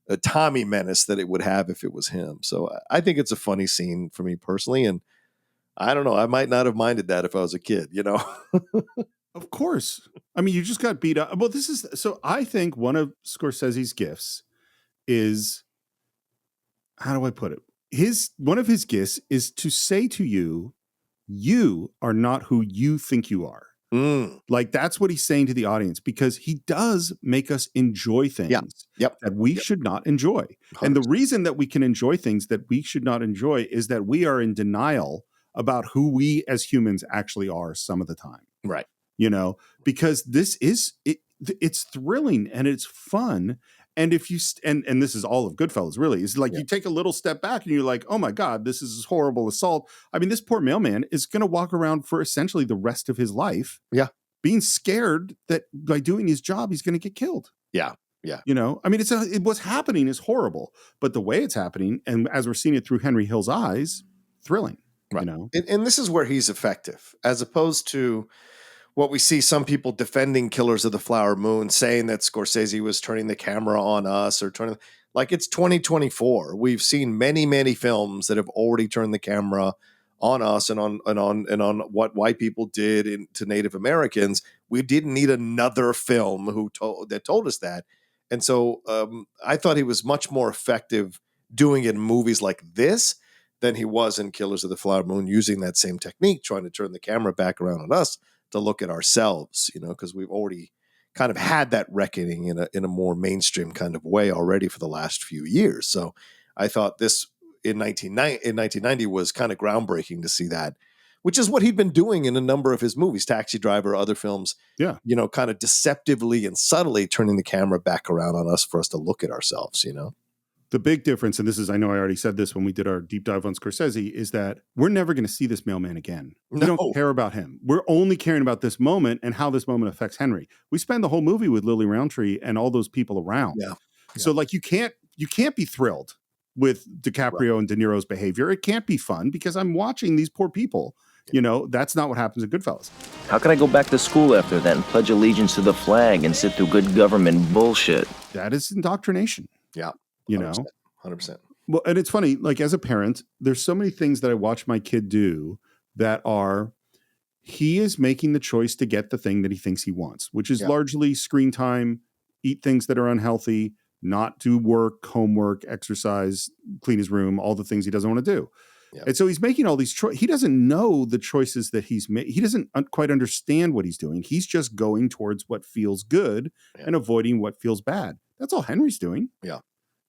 a Tommy menace that it would have if it was him. So I think it's a funny scene for me personally. And I don't know, I might not have minded that if I was a kid, Of course. I mean, you just got beat up. Well, so I think one of Scorsese's gifts is, how do I put it? One of his gifts is to say to you, you are not who you think you are. Like that's what he's saying to the audience, because he does make us enjoy things that we should not enjoy. 100%. And the reason that we can enjoy things that we should not enjoy is that we are in denial about who we as humans actually are some of the time. Right. You know, because it's thrilling and it's fun. And if you and this is all of Goodfellas, really, is like you take a little step back and you're like, oh my God, this is horrible assault. I mean, this poor mailman is going to walk around for essentially the rest of his life, being scared that by doing his job he's going to get killed. Yeah. You know, I mean, what's happening is horrible, but the way it's happening, and as we're seeing it through Henry Hill's eyes, thrilling. Right. You know, and this is where he's effective, as opposed to what we see some people defending Killers of the Flower Moon, saying that Scorsese was turning the camera on us or turning, like, it's 2024. We've seen many, many films that have already turned the camera on us and on what white people did to Native Americans. We didn't need another film that told us that. And so I thought he was much more effective doing it in movies like this than he was in Killers of the Flower Moon, using that same technique, trying to turn the camera back around on us to look at ourselves, you know, because we've already kind of had that reckoning in a more mainstream kind of way already for the last few years. So I thought this in 1990 was kind of groundbreaking to see that, which is what he'd been doing in a number of his movies, Taxi Driver, other films, you know, kind of deceptively and subtly turning the camera back around on us for us to look at ourselves, you know. The big difference, and this is, I know I already said this when we did our deep dive on Scorsese, is that we're never going to see this mailman again. We don't care about him. We're only caring about this moment and how this moment affects Henry. We spend the whole movie with Lily Roundtree and all those people around. Yeah. So like you can't be thrilled with DiCaprio and De Niro's behavior. It can't be fun because I'm watching these poor people. You know, that's not what happens in Goodfellas. How can I go back to school after that and pledge allegiance to the flag and sit through good government bullshit? That is indoctrination. Yeah. You 100%, know, 100%. Well, and it's funny, like as a parent, there's so many things that I watch my kid do that are, he is making the choice to get the thing that he thinks he wants, which is largely screen time, eat things that are unhealthy, not do work, homework, exercise, clean his room, all the things he doesn't want to do. And so he's making all these choices. He doesn't know the choices that he's made. He doesn't quite understand what he's doing. He's just going towards what feels good and avoiding what feels bad. That's all Henry's doing. Yeah.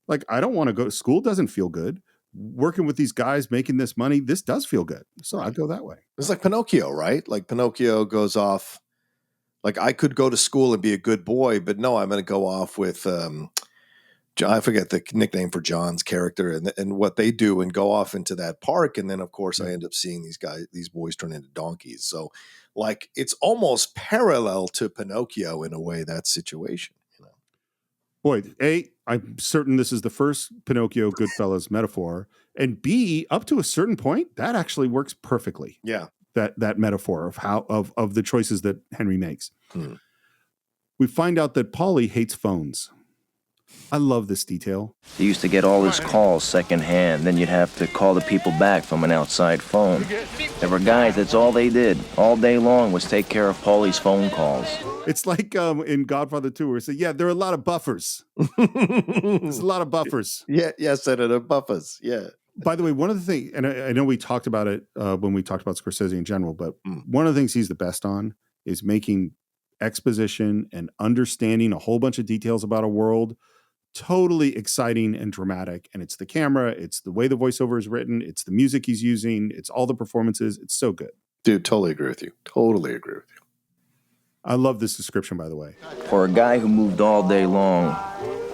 Like, I don't want to go to school. Doesn't feel good. Working with these guys, making this money, this does feel good. So I go that way. It's like Pinocchio, right? Like Pinocchio goes off. Like, I could go to school and be a good boy, but no, I'm going to go off with, I forget the nickname for John's character and what they do, and go off into that park. And then, of course, I end up seeing these boys turn into donkeys. So, like, it's almost parallel to Pinocchio in a way, that situation. Boy, A, I'm certain this is the first Pinocchio Goodfellas metaphor, and B, up to a certain point, that actually works perfectly. Yeah, that metaphor of how of the choices that Henry makes. We find out that Paulie hates phones. I love this detail. He used to get all his calls secondhand. Then you'd have to call the people back from an outside phone. There were guys, that's all they did all day long was take care of Paulie's phone calls. It's like in Godfather 2 where it said, yeah, there are a lot of buffers. There's a lot of buffers. Yeah, Senator, buffers. Yeah. By the way, one of the things, and I know we talked about it when we talked about Scorsese in general, but one of the things he's the best on is making exposition and understanding a whole bunch of details about a world totally exciting and dramatic. And it's the camera, it's the way the voiceover is written, it's the music he's using, it's all the performances. It's so good. Dude, totally agree with you. Totally agree with you. I love this description, by the way. For a guy who moved all day long,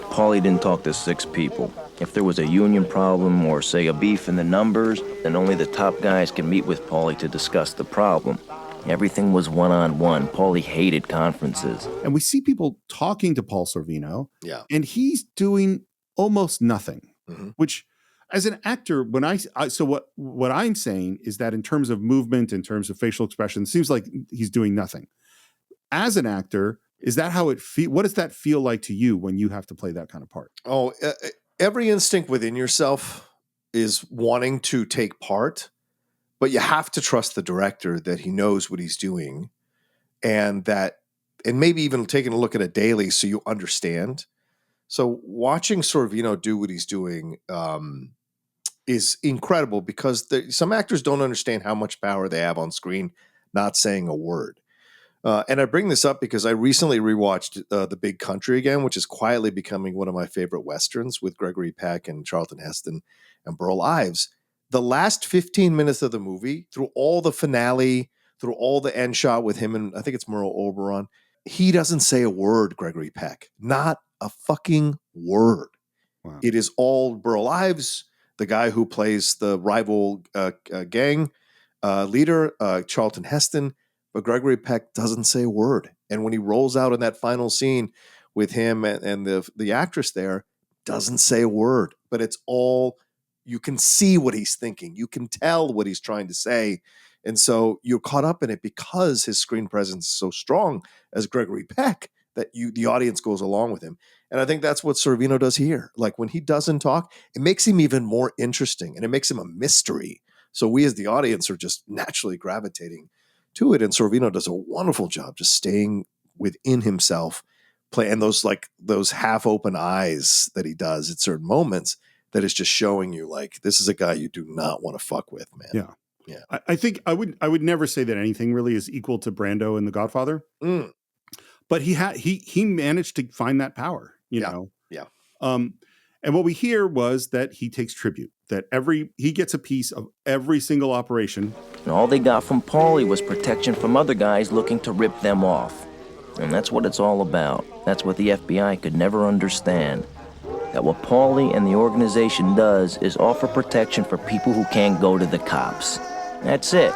Paulie didn't talk to 6 people. If there was a union problem or, say, a beef in the numbers, then only the top guys can meet with Paulie to discuss the problem. Everything was one-on-one. Paulie hated conferences. And we see people talking to Paul Sorvino, and he's doing almost nothing, which, as an actor, when what I'm saying is that in terms of movement, in terms of facial expression, it seems like he's doing nothing. As an actor, is that how it feel? What does that feel like to you when you have to play that kind of part? Oh, every instinct within yourself is wanting to take part, but you have to trust the director that he knows what he's doing, and maybe even taking a look at it daily so you understand. So watching Sorvino do what he's doing is incredible, because some actors don't understand how much power they have on screen, not saying a word. And I bring this up because I recently rewatched The Big Country again, which is quietly becoming one of my favorite Westerns with Gregory Peck and Charlton Heston and Burl Ives. The last 15 minutes of the movie, through all the finale, through all the end shot with him and I think it's Merle Oberon, he doesn't say a word, Gregory Peck. Not a fucking word. Wow. It is all Burl Ives, the guy who plays the rival gang leader, Charlton Heston, but Gregory Peck doesn't say a word. And when he rolls out in that final scene with him and the actress there, doesn't say a word. But it's all, you can see what he's thinking. You can tell what he's trying to say. And so you're caught up in it because his screen presence is so strong as Gregory Peck that the audience goes along with him. And I think that's what Sorvino does here. Like when he doesn't talk, it makes him even more interesting and it makes him a mystery. So we as the audience are just naturally gravitating to it. And Sorvino does a wonderful job just staying within himself, and those half open eyes that he does at certain moments that is just showing you like, this is a guy you do not want to fuck with, man. Yeah. Yeah. I think I would never say that anything really is equal to Brando in The Godfather. Mm. But he managed to find that power, you know? Yeah. And what we hear was that he takes tribute, that he gets a piece of every single operation. And all they got from Paulie was protection from other guys looking to rip them off. And that's what it's all about. That's what the FBI could never understand. That what Paulie and the organization does is offer protection for people who can't go to the cops. That's it.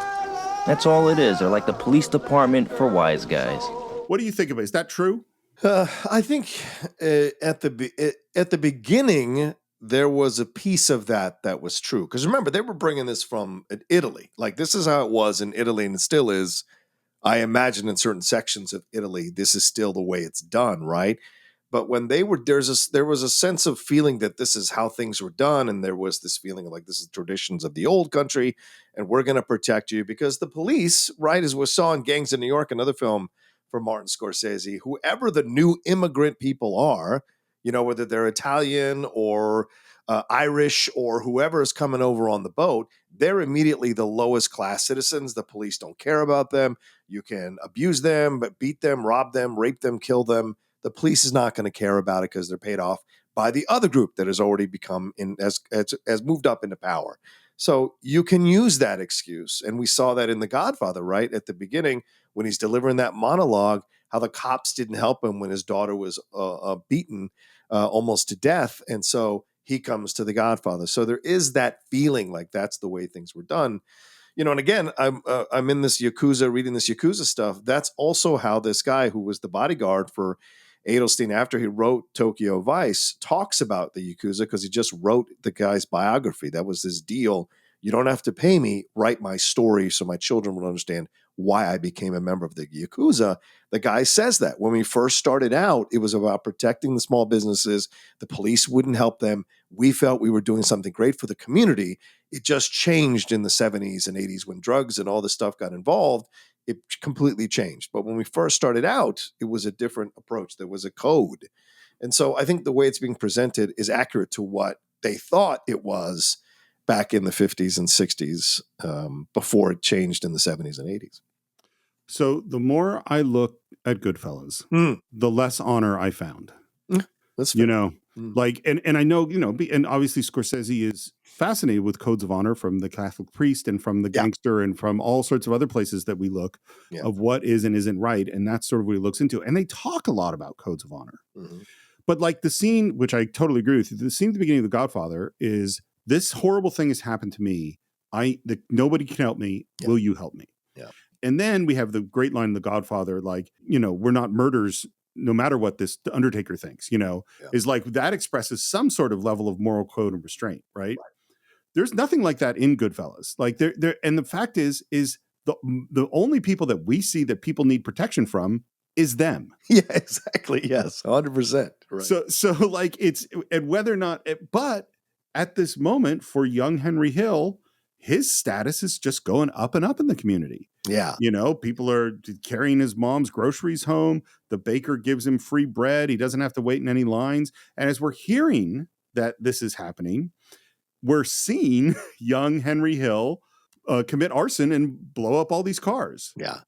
That's all it is. They're like the police department for wise guys. What do you think of it? Is that true? I think at the beginning there was a piece of that was true, because remember they were bringing this from Italy. Like this is how it was in Italy, and it still is. I imagine in certain sections of Italy, this is still the way it's done, right? But when there was a sense of feeling that this is how things were done, and there was this feeling of like this is traditions of the old country, and we're going to protect you because the police, right, as we saw in Gangs of New York, another film for Martin Scorsese, whoever the new immigrant people are, you know, whether they're Italian or Irish or whoever is coming over on the boat, they're immediately the lowest class citizens. The police don't care about them. You can abuse them, but beat them, rob them, rape them, kill them. The police is not going to care about it because they're paid off by the other group that has already become has moved up into power. So you can use that excuse. And we saw that in The Godfather, right? At the beginning, when he's delivering that monologue, how the cops didn't help him when his daughter was beaten almost to death. And so he comes to The Godfather. So there is that feeling like that's the way things were done. You know, and again, I'm in this Yakuza, reading this Yakuza stuff. That's also how this guy who was the bodyguard for Edelstein after he wrote Tokyo Vice talks about the Yakuza, because he just wrote the guy's biography. That was his deal. You don't have to pay me, write my story so my children will understand why I became a member of the Yakuza. The guy says that when we first started out, it was about protecting the small businesses. The police wouldn't help them. We felt we were doing something great for the community. It just changed in the 70s and 80s when drugs and all this stuff got involved. It completely changed. But when we first started out, it was a different approach. There was a code. And so I think the way it's being presented is accurate to what they thought it was back in the 50s and 60s before it changed in the 70s and 80s. So the more I look at Goodfellas, the less honor I found. That's fair. You know, like, and I know, you know, and obviously Scorsese is fascinated with codes of honor from the Catholic priest and from the gangster and from all sorts of other places that we look of what is and isn't right. And that's sort of what he looks into. And they talk a lot about codes of honor. Mm-hmm. But like the scene, which I totally agree with you, the scene at the beginning of The Godfather is, this horrible thing has happened to me. Nobody can help me. Yeah. Will you help me? Yeah. And then we have the great line in The Godfather, like, you know, we're not murderers, no matter what the Undertaker thinks, you know, is like, that expresses some sort of level of moral code and restraint, right? There's nothing like that in Goodfellas. Like there, and the fact is the only people that we see that people need protection from is them. Yeah, exactly. Yes. 100%. Right. So like it's, and whether or not, but at this moment for young Henry Hill, his status is just going up and up in the community. Yeah. You know, people are carrying his mom's groceries home. The baker gives him free bread. He doesn't have to wait in any lines. And as we're hearing that this is happening, we're seeing young Henry Hill commit arson and blow up all these cars. Yeah.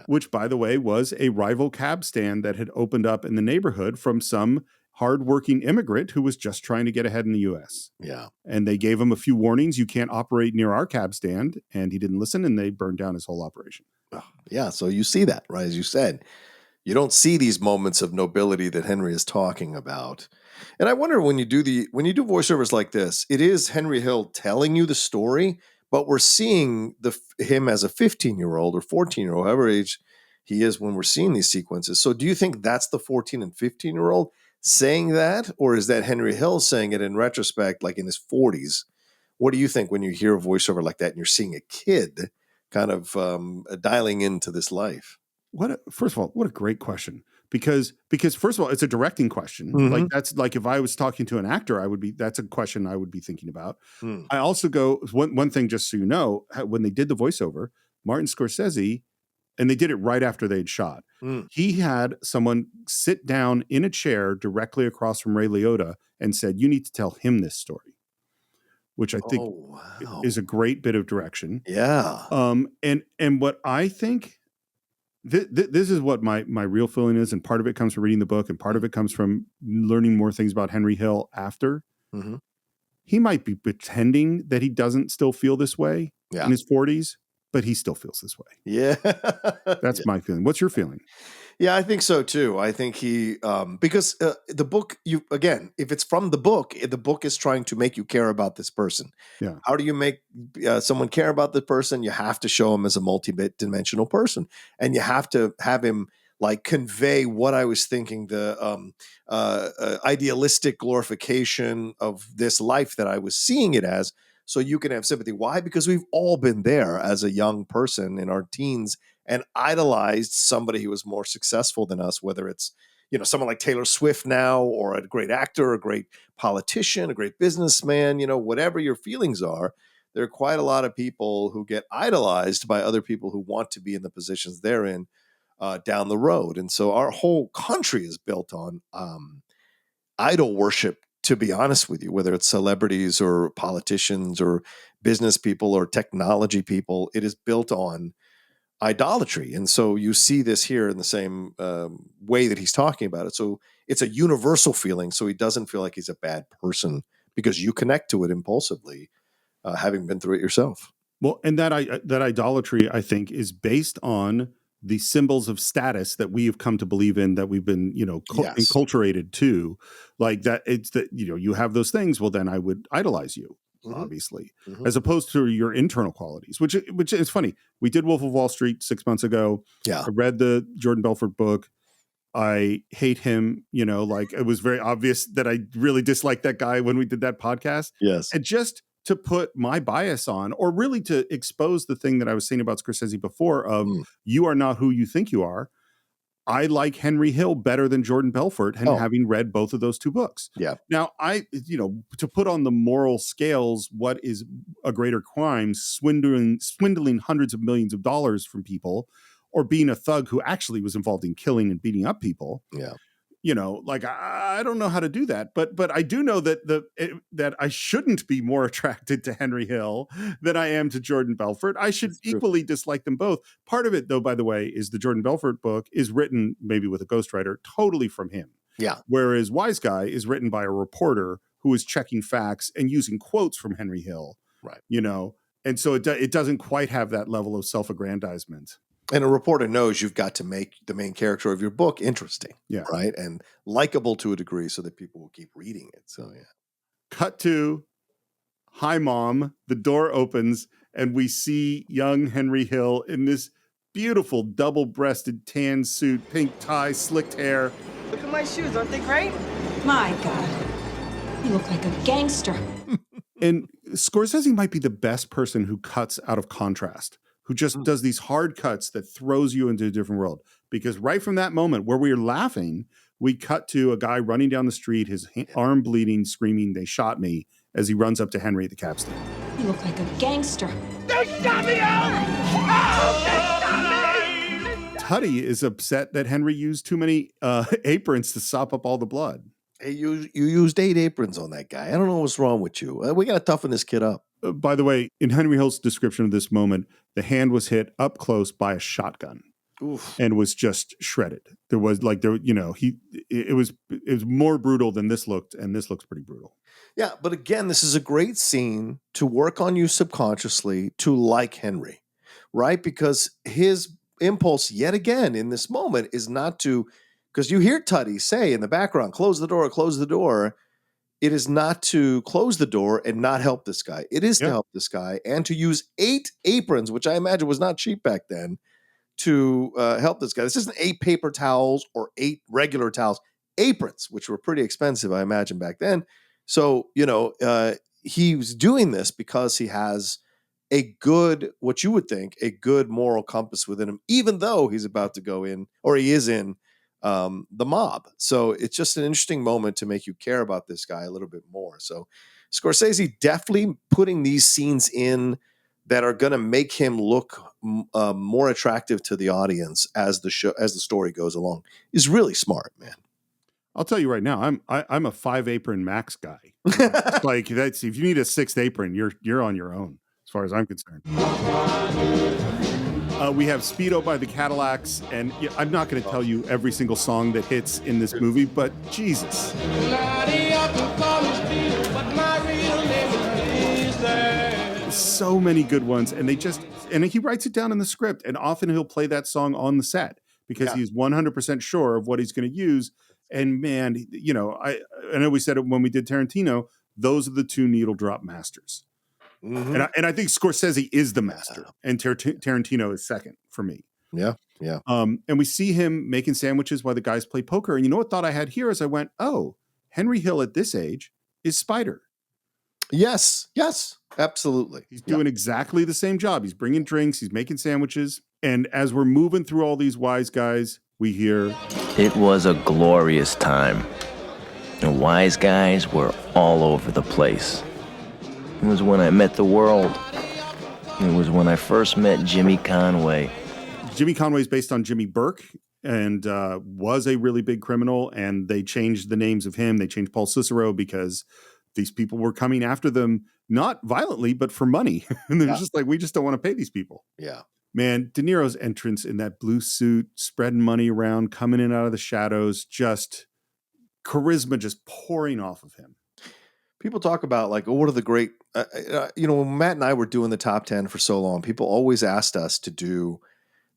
which, by the way, was a rival cab stand that had opened up in the neighborhood from some hardworking immigrant who was just trying to get ahead in the U.S. Yeah. And they gave him a few warnings. You can't operate near our cab stand. And he didn't listen, and they burned down his whole operation. Yeah. So you see that, right? As you said, you don't see these moments of nobility that Henry is talking about. And I wonder when you do voiceovers like this, it is Henry Hill telling you the story, but we're seeing him as a 15-year-old or 14-year-old, however age he is when we're seeing these sequences. So do you think that's the 14 and 15-year-old saying that, or is that Henry Hill saying it in retrospect, like in his 40s? What do you think when you hear a voiceover like that and you're seeing a kid kind of dialing into this life? First of all, what a great question. Because first of all, it's a directing question. Mhm. Like that's like if I was talking to an actor, that's a question I would be thinking about. Mm. I also go one thing, just so you know, when they did the voiceover, Martin Scorsese, and they did it right after they'd shot. Mm. He had someone sit down in a chair directly across from Ray Liotta and said, "You need to tell him this story," which I think wow. is a great bit of direction. Yeah. And what I think, this is what my real feeling is, and part of it comes from reading the book, and part of it comes from learning more things about Henry Hill after. Mhm. He might be pretending that he doesn't still feel this way in his 40s, but he still feels this way. Yeah. That's my feeling. What's your feeling? Yeah, I think so too. I think he, because the book, if it's from the book is trying to make you care about this person. Yeah. How do you make someone care about the person? You have to show him as a multi-dimensional person, and you have to have him like convey what I was thinking, the idealistic glorification of this life that I was seeing it as, so you can have sympathy. Why? Because we've all been there as a young person in our teens and idolized somebody who was more successful than us, whether it's, someone like Taylor Swift now, or a great actor, a great politician, a great businessman, whatever your feelings are. There are quite a lot of people who get idolized by other people who want to be in the positions they're in down the road. And so our whole country is built on idol worship, to be honest with you, whether it's celebrities or politicians or business people or technology people. It is built on idolatry. And so you see this here in the same way that he's talking about it. So it's a universal feeling. So he doesn't feel like he's a bad person because you connect to it impulsively, having been through it yourself. Well, and that idolatry, I think, is based on the symbols of status that we have come to believe in, that we've been, Yes. enculturated to, like that. It's that, you have those things. Well, then I would idolize you. Mhm. Obviously, Mhm. as opposed to your internal qualities, which is funny. We did Wolf of Wall Street 6 months ago. Yeah. I read the Jordan Belfort book. I hate him, like it was very obvious that I really disliked that guy when we did that podcast. Yes. And just to put my bias on, or really to expose the thing that I was saying about Scorsese before of you are not who you think you are. I like Henry Hill better than Jordan Belfort, and having read both of those two books. Yeah. Now, to put on the moral scales, what is a greater crime, swindling hundreds of millions of dollars from people, or being a thug who actually was involved in killing and beating up people? Yeah. I don't know how to do that, but I do know that that I shouldn't be more attracted to Henry Hill than I am to Jordan Belfort. I should equally dislike them both. Part of it, though, by the way, is the Jordan Belfort book is written maybe with a ghostwriter totally from him. Yeah. Whereas Wise Guy is written by a reporter who is checking facts and using quotes from Henry Hill. Right. And so it doesn't quite have that level of self-aggrandizement. And a reporter knows you've got to make the main character of your book interesting, right? And likable to a degree so that people will keep reading it. So, yeah. Cut to, hi, Mom. The door opens, and we see young Henry Hill in this beautiful double-breasted tan suit, pink tie, slicked hair. Look at my shoes. Aren't they great? My God. You look like a gangster. And Scorsese might be the best person who cuts out of contrast, who just does these hard cuts that throws you into a different world. Because right from that moment where we are laughing, we cut to a guy running down the street, his arm bleeding, screaming, "They shot me," as he runs up to Henry at the cab stand. You look like a gangster. They shot me out! Oh, they shot me! Tutty is upset that Henry used too many aprons to sop up all the blood. Hey, you used 8 aprons on that guy. I don't know what's wrong with you. We got to toughen this kid up. By the way, in Henry Hill's description of this moment, the hand was hit up close by a shotgun. and was just shredded. There was like it was more brutal than this looked, and this looks pretty brutal. Yeah, but again, this is a great scene to work on you subconsciously to like Henry, right? Because his impulse, yet again, in this moment, is not to, because you hear Tutty say in the background, close the door, close the door. It is not to close the door and not help this guy. It is to help this guy and to use 8 aprons, which I imagine was not cheap back then, to help this guy. This isn't 8 paper towels or 8 regular towels, aprons, which were pretty expensive, I imagine, back then. So, he was doing this because he has a good, what you would think, a good moral compass within him, even though he's about to go in, or he is in the mob. So it's just an interesting moment to make you care about this guy a little bit more. So Scorsese definitely putting these scenes in that are going to make him look more attractive to the audience as the story goes along is really smart, man. I'll tell you right now, I'm a 5 apron max guy. Like that's, if you need a 6th apron, you're on your own as far as I'm concerned. We have Speedo by the Cadillacs, and I'm not going to tell you every single song that hits in this movie, but Jesus. So many good ones, and he writes it down in the script, and often he'll play that song on the set because he's 100% sure of what he's going to use. And man, I know we said it when we did Tarantino, those are the 2 needle drop masters. Mm-hmm. And I think Scorsese is the master, and Tarantino is second for me. Yeah. And we see him making sandwiches while the guys play poker. And you know what thought I had here as I went, oh, Henry Hill at this age is Spider. Yes, absolutely. He's doing exactly the same job. He's bringing drinks, he's making sandwiches. And as we're moving through all these wise guys, we hear, it was a glorious time. The wise guys were all over the place. It was when I met the world. It was when I first met Jimmy Conway. Jimmy Conway is based on Jimmy Burke and was a really big criminal. And they changed the names of him. They changed Paul Cicero because these people were coming after them, not violently, but for money. And they're just like, we just don't want to pay these people. Yeah. Man, De Niro's entrance in that blue suit, spreading money around, coming in out of the shadows, just charisma just pouring off of him. People talk about like, what are the great, when Matt and I were doing the top 10 for so long, people always asked us to do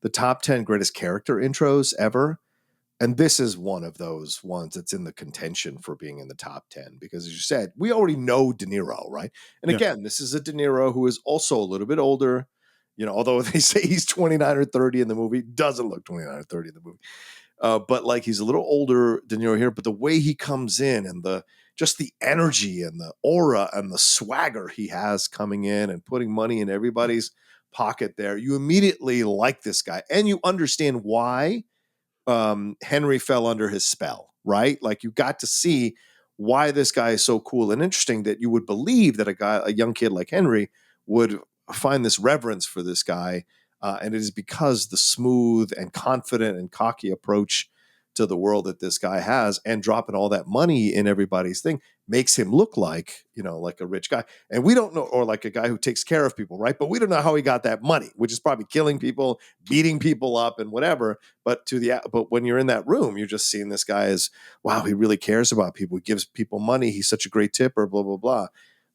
the top 10 greatest character intros ever. And this is one of those ones that's in the contention for being in the top 10, because as you said, we already know De Niro, right? And again, this is a De Niro who is also a little bit older, although they say he's 29 or 30 in the movie, doesn't look 29 or 30 in the movie. But like he's a little older De Niro here, but the way he comes in and just the energy and the aura and the swagger he has coming in and putting money in everybody's pocket there, you immediately like this guy and you understand why Henry fell under his spell, right? Like you got to see why this guy is so cool and interesting that you would believe that a young kid like Henry would find this reverence for this guy. And it is because the smooth and confident and cocky approach to the world that this guy has, and dropping all that money in everybody's thing, makes him look like, like a rich guy. And we don't know, or like a guy who takes care of people, right? But we don't know how he got that money, which is probably killing people, beating people up and whatever. But when you're in that room, you're just seeing this guy as, wow, he really cares about people. He gives people money. He's such a great tipper, blah, blah, blah.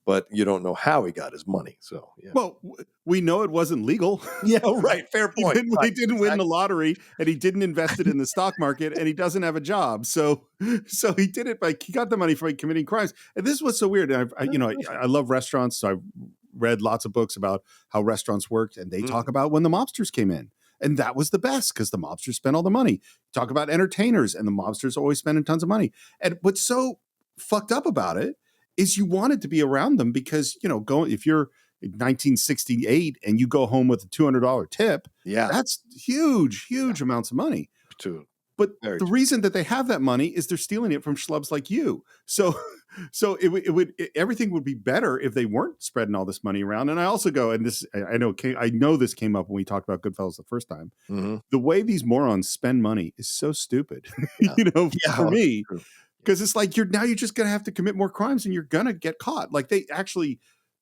But you don't know how he got his money. So, yeah. Well, we know it wasn't legal. Yeah, right. Fair point. He didn't win the lottery, and he didn't invest it in the stock market, and he doesn't have a job. So he did it he got the money by committing crimes. And this is what's so weird. And I love restaurants. So I've read lots of books about how restaurants worked, and they talk about when the mobsters came in. And that was the best because the mobsters spent all the money. Talk about entertainers, and the mobsters always spending tons of money. And what's so fucked up about it is you wanted to be around them because, if you're in 1968 and you go home with a $200 tip, that's huge amounts of money. But the reason that they have that money is they're stealing it from schlubs like you. So everything would be better if they weren't spreading all this money around. And I also go, and this, I know this came up when we talked about Goodfellas the first time. Mm-hmm. The way these morons spend money is so stupid, for me. Because it's like you're just going to have to commit more crimes and you're going to get caught. Like they actually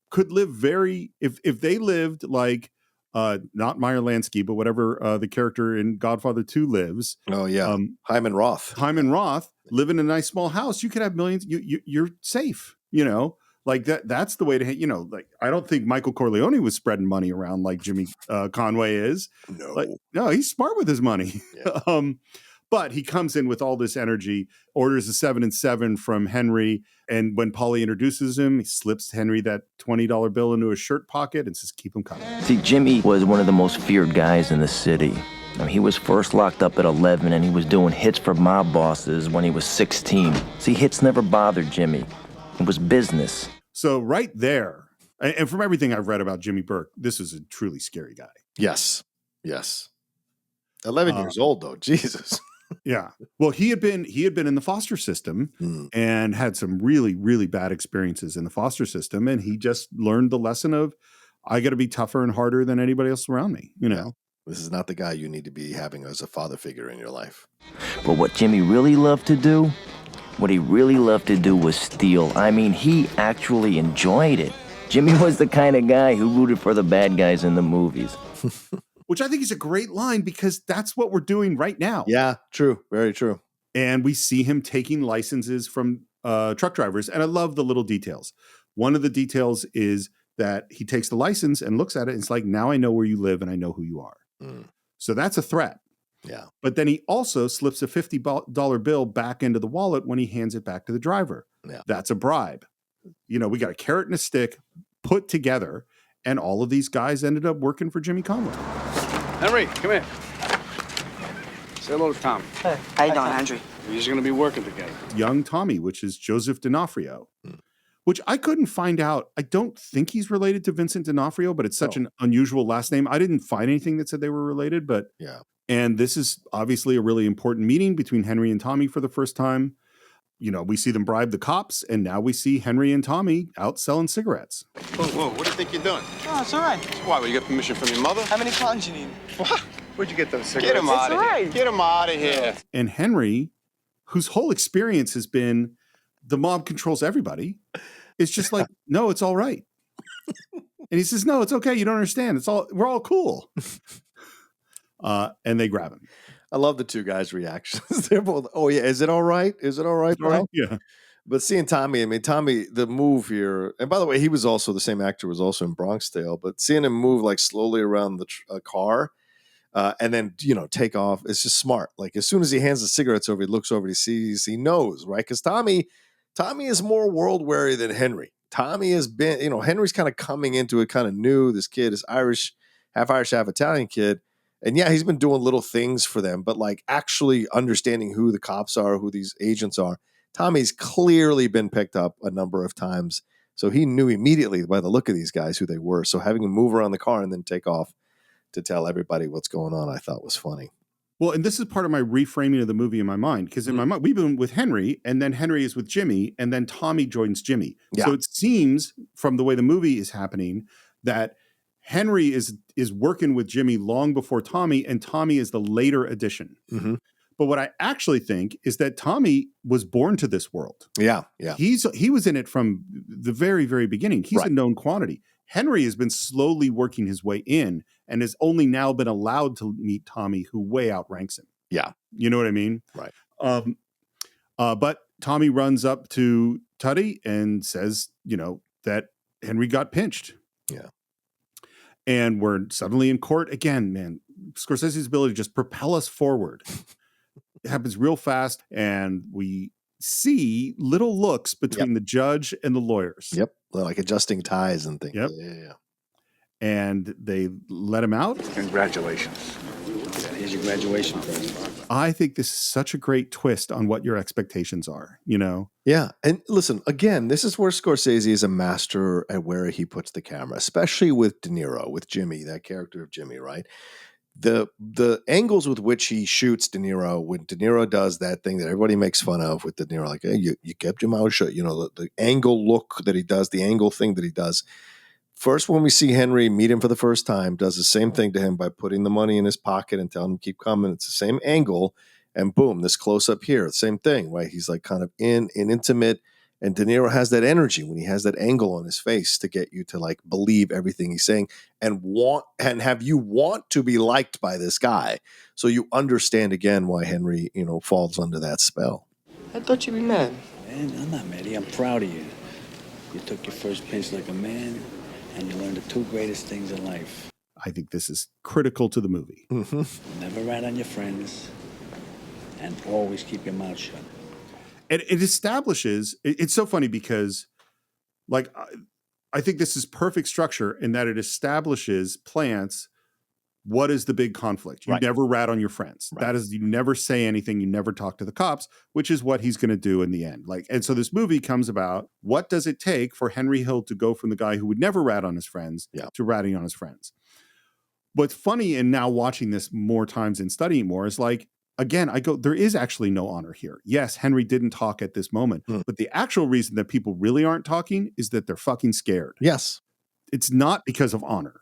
could live if they lived like not Meyer Lansky, but whatever the character in Godfather 2 lives. Oh yeah, Hyman Roth. Hyman Roth live in a nice small house. You could have millions. You're safe. You know, like that. That's the way to. You know, like I don't think Michael Corleone was spreading money around like Jimmy Conway is. No, he's smart with his money. Yeah. But he comes in with all this energy, orders a 7 and 7 from Henry. And when Paulie introduces him, he slips Henry that $20 bill into his shirt pocket and says, keep him coming. See, Jimmy was one of the most feared guys in the city. I mean, he was first locked up at 11, and he was doing hits for mob bosses when he was 16. See, hits never bothered Jimmy. It was business. So right there, and from everything I've read about Jimmy Burke, this is a truly scary guy. Yes. 11 years old, though. Jesus. Yeah. Well, he had been in the foster system and had some really, really bad experiences in the foster system. And he just learned the lesson of, I got to be tougher and harder than anybody else around me. You know, yeah. This is not the guy you need to be having as a father figure in your life. But what Jimmy really loved to do, was steal. I mean, he actually enjoyed it. Jimmy was the kind of guy who rooted for the bad guys in the movies. Which I think is a great line because that's what we're doing right now. Yeah, true. Very true. And we see him taking licenses from truck drivers. And I love the little details. One of the details is that he takes the license and looks at it. And it's like, now I know where you live and I know who you are. So that's a threat. Yeah. But then he also slips a $50 bill back into the wallet when he hands it back to the driver. Yeah. That's a bribe. You know, we got a carrot and a stick put together. And all of these guys ended up working for Jimmy Conway. Henry, come here. Say hello to Tom. Hey, how you doing, Andrew? We're just going to be working together. Young Tommy, which is Joseph D'Onofrio, which I couldn't find out. I don't think he's related to Vincent D'Onofrio, but it's such an unusual last name. I didn't find anything that said they were related, but yeah. And this is obviously a really important meeting between Henry and Tommy for the first time. You know, we see them bribe the cops, and now we see Henry and Tommy out selling cigarettes. Whoa, what do you think you're doing? Oh, it's all right. Why, will you get permission from your mother? How many pounds you need? What? Where'd you get those cigarettes? Get him out of here. Get him out of here. And Henry, whose whole experience has been the mob controls everybody, is just like, no, it's all right. And he says, no, it's okay. You don't understand. We're all cool. And they grab him. I love the two guys' reactions. They're both, oh yeah, is it all right? Is it all right, bro? Yeah. But seeing Tommy, I mean, Tommy, the move here, and by the way, he was also, the same actor was also in Bronx Tale, but seeing him move like slowly around the car and then, you know, take off, it's just smart. Like as soon as he hands the cigarettes over, he looks over, he sees, he knows, right? Because Tommy is more world weary than Henry. Tommy has been, you know, Henry's kind of coming into it kind of new. This kid is Irish, half Italian kid. And yeah, he's been doing little things for them, but like actually understanding who the cops are, who these agents are. Tommy's clearly been picked up a number of times. So he knew immediately by the look of these guys who they were. So having him move around the car and then take off to tell everybody what's going on, I thought was funny. Well, and this is part of my reframing of the movie in my mind, because in my mind, we've been with Henry, and then Henry is with Jimmy, and then Tommy joins Jimmy. Yeah. So it seems from the way the movie is happening that Henry is working with Jimmy long before Tommy, and Tommy is the later addition. Mm-hmm. But what I actually think is that Tommy was born to this world. Yeah. He was in it from the very, very beginning. He's a known quantity. Henry has been slowly working his way in and has only now been allowed to meet Tommy, who way outranks him. Yeah. You know what I mean? Right. But Tommy runs up to Tuddy and says, you know, that Henry got pinched. Yeah. And we're suddenly in court again, man. Scorsese's ability to just propel us forward. It happens real fast, and we see little looks between the judge and the lawyers. Yep. Like adjusting ties and things. Yep. Yeah. And they let him out. Congratulations. Here's your graduation present. I think this is such a great twist on what your expectations are, you know? Yeah. And listen, again, this is where Scorsese is a master at where he puts the camera, especially with De Niro, with Jimmy, that character of Jimmy, right? The angles with which he shoots De Niro, when De Niro does that thing that everybody makes fun of with De Niro, like, hey, you kept your mouth shut, you know, the angle look that he does, the angle thing that he does. First, when we see Henry meet him for the first time, does the same thing to him by putting the money in his pocket and telling him keep coming. It's the same angle, and boom, this close up here, same thing, right? He's like kind of intimate, And De Niro has that energy when he has that angle on his face to get you to like believe everything he's saying and have you want to be liked by this guy. So you understand again why Henry, falls under that spell. I thought you'd be mad. Man, I'm not mad. I'm proud of you. You took your first pinch like a man, and you learned the two greatest things in life. I think this is critical to the movie. Mm-hmm. Never rat on your friends, and always keep your mouth shut. And it establishes, it's so funny because, like, I think this is perfect structure in that it establishes, plants, what is the big conflict? You never rat on your friends. Right. That is, you never say anything. You never talk to the cops, which is what he's going to do in the end. Like, and so this movie comes about, what does it take for Henry Hill to go from the guy who would never rat on his friends to ratting on his friends? What's funny, and now watching this more times and studying more, is like, again, there is actually no honor here. Yes, Henry didn't talk at this moment, but the actual reason that people really aren't talking is that they're fucking scared. Yes. It's not because of honor,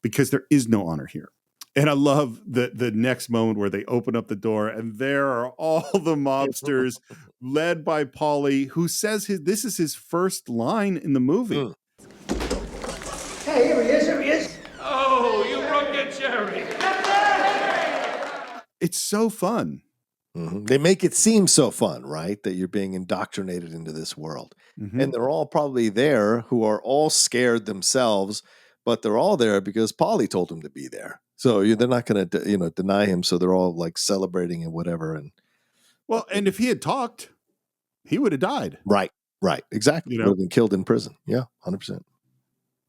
because there is no honor here. And I love the next moment where they open up the door and there are all the mobsters led by Paulie, who says this is his first line in the movie. Hey, here he is. Oh, you broke your cherry. It's so fun. Mm-hmm. They make it seem so fun, right? That you're being indoctrinated into this world. Mm-hmm. And they're all probably there who are all scared themselves, but they're all there because Paulie told them to be there. So they're not going to, deny him. So they're all like celebrating and whatever. And and if he had talked, he would have died. Right. Exactly. Would have been killed in prison. Yeah, 100%.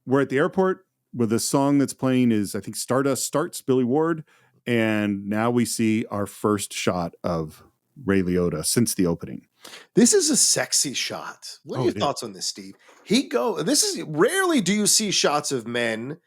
We're at the airport where the song that's playing is, I think, Stardust Starts, Billy Ward. And now we see our first shot of Ray Liotta since the opening. This is a sexy shot. What are your thoughts on this, Steve? Rarely do you see shots of men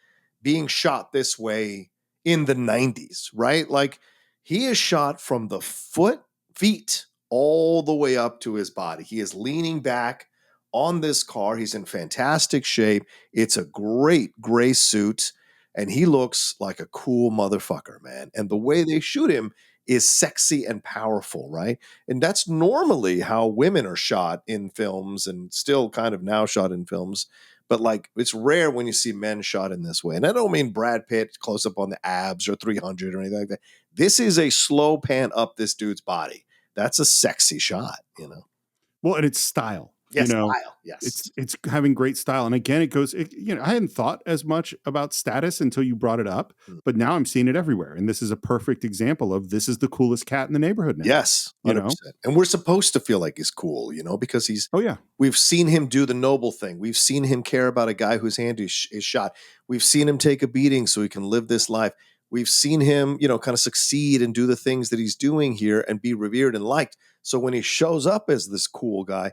being shot this way in the 90s, right? Like, he is shot from the feet all the way up to his body. He is leaning back on this car. He's in fantastic shape. It's a great gray suit. And he looks like a cool motherfucker, man. And the way they shoot him is sexy and powerful, right? And that's normally how women are shot in films and still kind of now shot in films. But like, it's rare when you see men shot in this way. And I don't mean Brad Pitt close up on the abs or 300 or anything like that. This is a slow pan up this dude's body. That's a sexy shot, Well, and it's style. Yes, style. Yes. It's having great style. And again, I hadn't thought as much about status until you brought it up, but now I'm seeing it everywhere. And this is a perfect example of this is the coolest cat in the neighborhood now. Yes, 100%. And we're supposed to feel like he's cool, because he's, we've seen him do the noble thing. We've seen him care about a guy whose hand is shot. We've seen him take a beating so he can live this life. We've seen him, kind of succeed and do the things that he's doing here and be revered and liked. So when he shows up as this cool guy,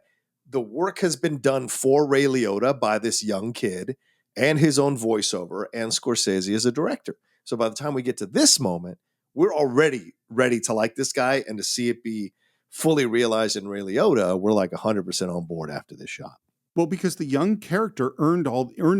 the work has been done for Ray Liotta by this young kid and his own voiceover and Scorsese as a director. So by the time we get to this moment, we're already ready to like this guy and to see it be fully realized in Ray Liotta. We're like 100% on board after this shot. Well, because the young character earned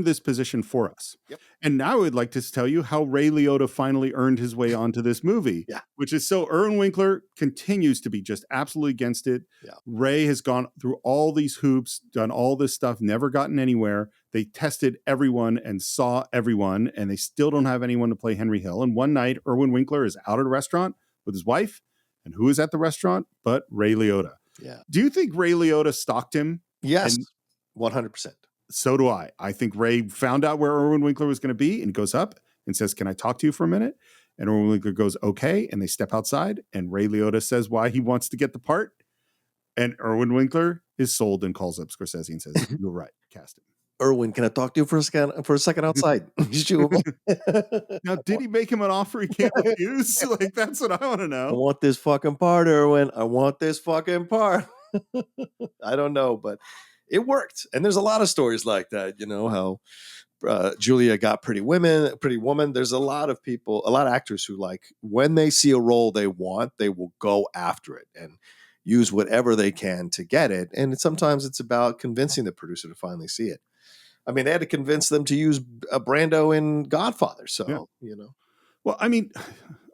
this position for us. Yep. And now I would like to tell you how Ray Liotta finally earned his way onto this movie, which is so Irwin Winkler continues to be just absolutely against it. Yeah. Ray has gone through all these hoops, done all this stuff, never gotten anywhere. They tested everyone and saw everyone, and they still don't have anyone to play Henry Hill. And one night, Irwin Winkler is out at a restaurant with his wife. And who is at the restaurant but Ray Liotta? Yeah. Do you think Ray Liotta stalked him? Yes. 100%. So do I. I think Ray found out where Irwin Winkler was going to be and goes up and says, "Can I talk to you for a minute?" And Irwin Winkler goes, "Okay." And they step outside and Ray Liotta says why he wants to get the part. And Irwin Winkler is sold and calls up Scorsese and says, "You're right. Cast him." Irwin, can I talk to you for a second outside? Now, did he make him an offer he can't refuse? Like, that's what I want to know. I want this fucking part, Irwin. I want this fucking part. I don't know, but it worked. And there's a lot of stories like that, how Julia got Pretty Woman. There's a lot of people, a lot of actors who, like, when they see a role they want, they will go after it and use whatever they can to get it. And sometimes it's about convincing the producer to finally see it. I mean, they had to convince them to use a Brando in Godfather. So, Well, I mean,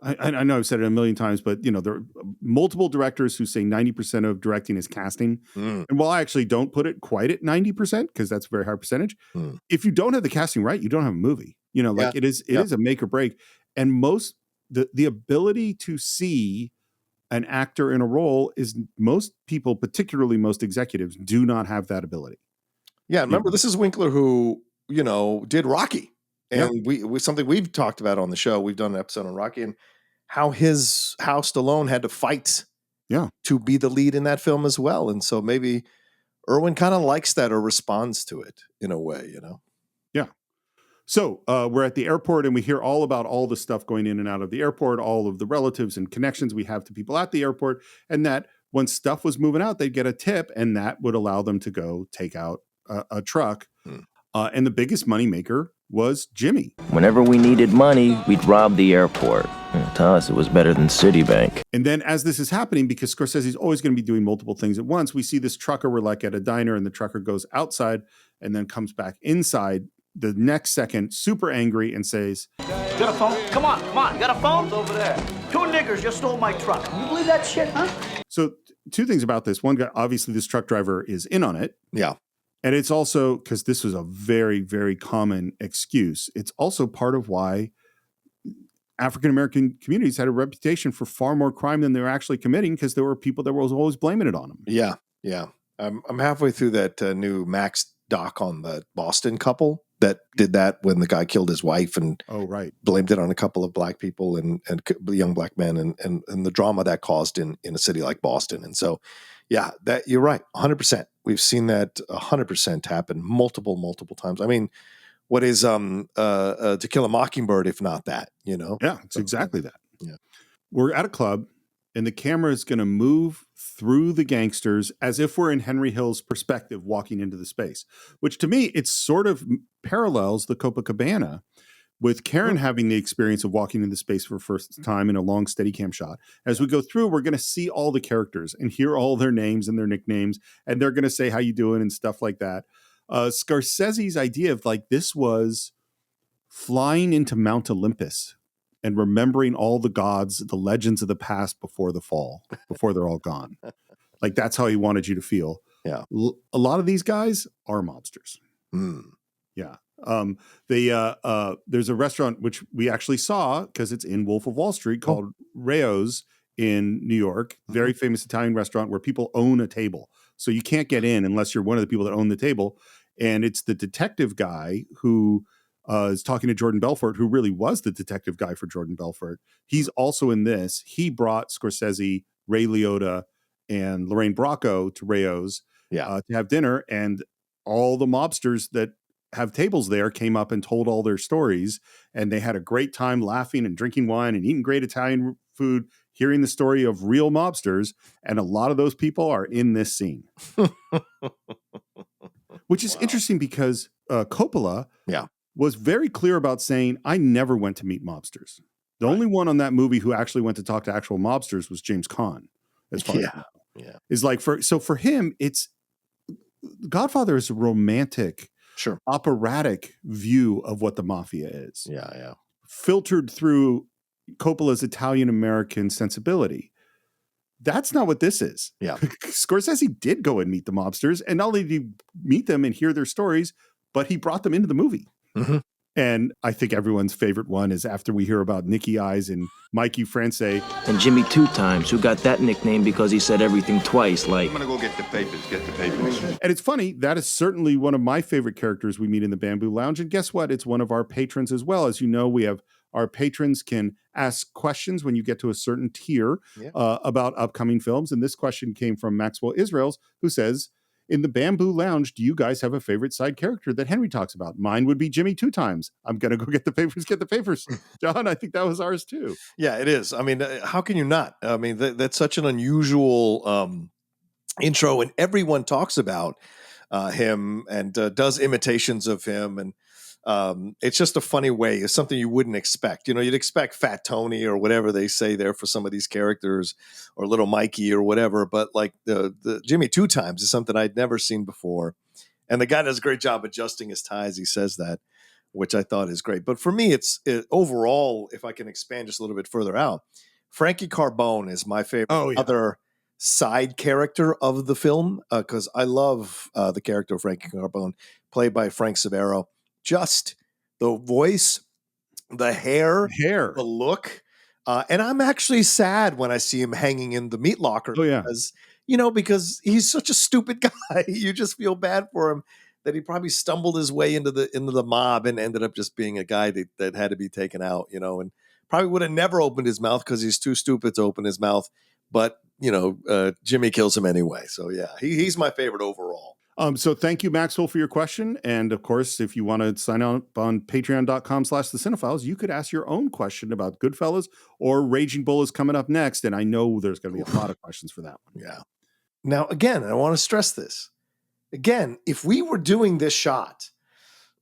I know I've said it a million times, but there are multiple directors who say 90% of directing is casting. And while I actually don't put it quite at 90%, because that's a very high percentage, if you don't have the casting right, you don't have a movie. It is a make or break. And the ability to see an actor in a role is most people, particularly most executives, do not have that ability. Yeah, remember, this is Winkler who, did Rocky. And we something we've talked about on the show. We've done an episode on Rocky and how Stallone had to fight to be the lead in that film as well. And so maybe Irwin kind of likes that or responds to it in a way, Yeah. So we're at the airport and we hear all about all the stuff going in and out of the airport, all of the relatives and connections we have to people at the airport, and that when stuff was moving out, they'd get a tip and that would allow them to go take out a truck. And the biggest moneymaker was Jimmy. Whenever we needed money, we'd rob the airport. To us, it was better than Citibank. And then as this is happening, because Scorsese's always going to be doing multiple things at once, we see this trucker, we're like at a diner and the trucker goes outside and then comes back inside the next second, super angry and says, Got a phone? Come on. You got a phone? It's over there. 2 niggers just stole my truck. Can you believe that shit, huh? So 2 things about this. One guy, obviously this truck driver is in on it. Yeah. And it's also, because this was a very, very common excuse, it's also part of why African-American communities had a reputation for far more crime than they were actually committing, because there were people that were always blaming it on them. Yeah. Yeah. I'm halfway through that new Max doc on the Boston couple that did that when the guy killed his wife and blamed it on a couple of black people and young black men and the drama that caused in a city like Boston. And so, yeah, that you're right. 100%. We've seen that 100% happen multiple times. I mean, what is To Kill a Mockingbird, if not that, Yeah, it's exactly that. Yeah. We're at a club and the camera is going to move through the gangsters as if we're in Henry Hill's perspective walking into the space, which to me, it sort of parallels the Copacabana with Karen having the experience of walking into space for the first time in a long steady cam shot. As we go through, we're going to see all the characters and hear all their names and their nicknames, and they're going to say, how you doing? And stuff like that. Scorsese's idea of this was flying into Mount Olympus and remembering all the gods, the legends of the past before the fall, before they're all gone. That's how he wanted you to feel. Yeah. A lot of these guys are mobsters. Yeah. There's a restaurant which we actually saw because it's in Wolf of Wall Street called Rao's in New York. Very famous Italian restaurant where people own a table. So you can't get in unless you're one of the people that own the table. And it's the detective guy who is talking to Jordan Belfort, who really was the detective guy for Jordan Belfort. He's also in this. He brought Scorsese, Ray Liotta, and Lorraine Bracco to Rao's to have dinner. And all the mobsters that have tables there came up and told all their stories. And they had a great time laughing and drinking wine and eating great Italian food, hearing the story of real mobsters. And a lot of those people are in this scene. Which is interesting because Coppola was very clear about saying, I never went to meet mobsters. The only one on that movie who actually went to talk to actual mobsters was James Caan, as far as I know. Yeah. Is for him, it's Godfather is a romantic, operatic view of what the mafia is. Yeah. Filtered through Coppola's Italian-American sensibility. That's not what this is. Yeah. Scorsese did go and meet the mobsters, and not only did he meet them and hear their stories, but he brought them into the movie. Mm-hmm. And I think everyone's favorite one is after we hear about Nicky Eyes and Mikey France. And Jimmy Two Times, who got that nickname because he said everything twice, like, I'm gonna go get the papers. And it's funny, that is certainly one of my favorite characters we meet in the Bamboo Lounge. And guess what? It's one of our patrons as well. As you know, we have our patrons can ask questions when you get to a certain tier about upcoming films. And this question came from Maxwell Israels, who says, in the Bamboo Lounge, do you guys have a favorite side character that Henry talks about? Mine would be Jimmy Two Times. I'm going to go get the papers. John, I think that was ours too. Yeah, it is. I mean, how can you not? I mean, that's such an unusual intro, and everyone talks about him and does imitations of him. And it's just a funny way. It's something you wouldn't expect. You'd expect Fat Tony or whatever they say there for some of these characters, or Little Mikey or whatever. But like the Jimmy Two Times is something I'd never seen before. And the guy does a great job adjusting his tie as he says that, which I thought is great. But for me, overall, if I can expand just a little bit further out, Frankie Carbone is my favorite other side character of the film, because I love the character of Frankie Carbone, played by Frank Severo. Just the voice, the hair, the look. And I'm actually sad when I see him hanging in the meat locker because he's such a stupid guy. You just feel bad for him that he probably stumbled his way into the mob and ended up just being a guy that had to be taken out, and probably would have never opened his mouth because he's too stupid to open his mouth. But, Jimmy kills him anyway. So, yeah, he's my favorite overall. So thank you, Maxwell, for your question. And of course, if you want to sign up on patreon.com/the Cine-Files, you could ask your own question about Goodfellas or Raging Bull is coming up next. And I know there's going to be a lot of questions for that one. Yeah. Now, again, I want to stress this. Again, if we were doing this shot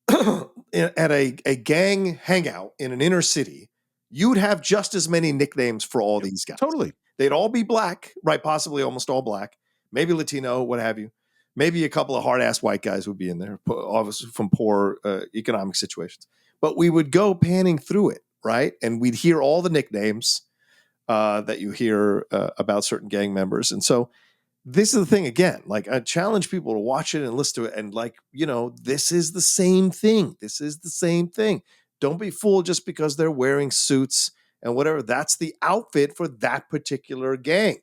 at a gang hangout in an inner city, you'd have just as many nicknames for all these guys. Totally. They'd all be black, right? Possibly almost all black, maybe Latino, what have you. Maybe a couple of hard-ass white guys would be in there, obviously from poor economic situations. But we would go panning through it, right? And we'd hear all the nicknames that you hear about certain gang members. And so this is the thing, again, like I challenge people to watch it and listen to it. And this is the same thing. This is the same thing. Don't be fooled just because they're wearing suits and whatever. That's the outfit for that particular gang.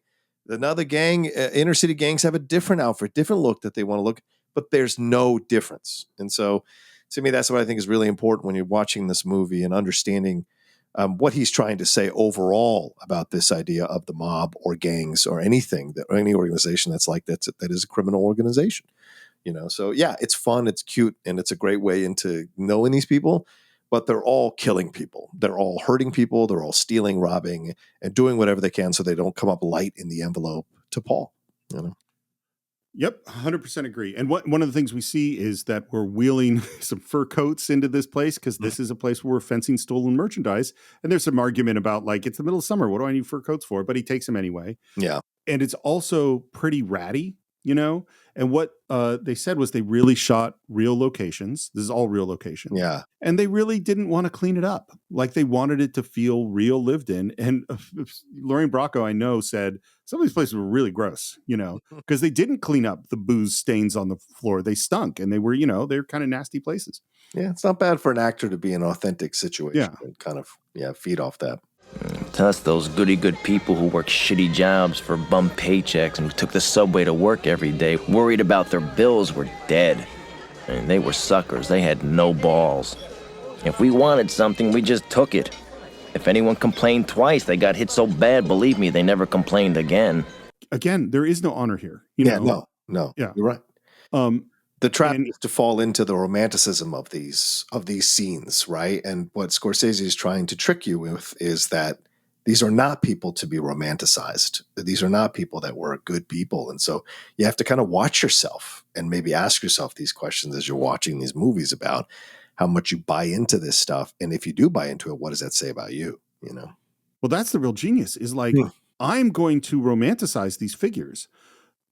Another gang, inner city gangs have a different outfit, different look that they want to look, but there's no difference. And so to me, that's what I think is really important when you're watching this movie and understanding what he's trying to say overall about this idea of the mob or gangs or anything or any organization that's like that is a criminal organization. So yeah, it's fun, it's cute, and it's a great way into knowing these people. But they're all killing people. They're all hurting people. They're all stealing, robbing, and doing whatever they can so they don't come up light in the envelope to Paul. Yep, 100% agree. And one of the things we see is that we're wheeling some fur coats into this place because this is a place where we're fencing stolen merchandise. And there's some argument about it's the middle of summer. What do I need fur coats for? But he takes them anyway. Yeah. And it's also pretty ratty. And what they said was they really shot real locations. This is all real locations. Yeah. And they really didn't want to clean it up. Like they wanted it to feel real, lived in. And Lorraine Bracco, I know, said some of these places were really gross, because they didn't clean up the booze stains on the floor. They stunk and they were, they're kind of nasty places. Yeah. It's not bad for an actor to be in an authentic situation and kind of, feed off that. To us, those goody-good people who work shitty jobs for bum paychecks and who took the subway to work every day, worried about their bills, were dead. I mean, they were suckers. They had no balls. If we wanted something, we just took it. If anyone complained twice, they got hit so bad, believe me, they never complained again. Again, there is no honor here. No. Yeah. You're right. The trap is to fall into the romanticism of these scenes, right? And what Scorsese is trying to trick you with is that these are not people to be romanticized. These are not people that were good people. And so you have to kind of watch yourself and maybe ask yourself these questions as you're watching these movies about how much you buy into this stuff. And if you do buy into it, what does that say about you? Well, that's the real genius is I'm going to romanticize these figures.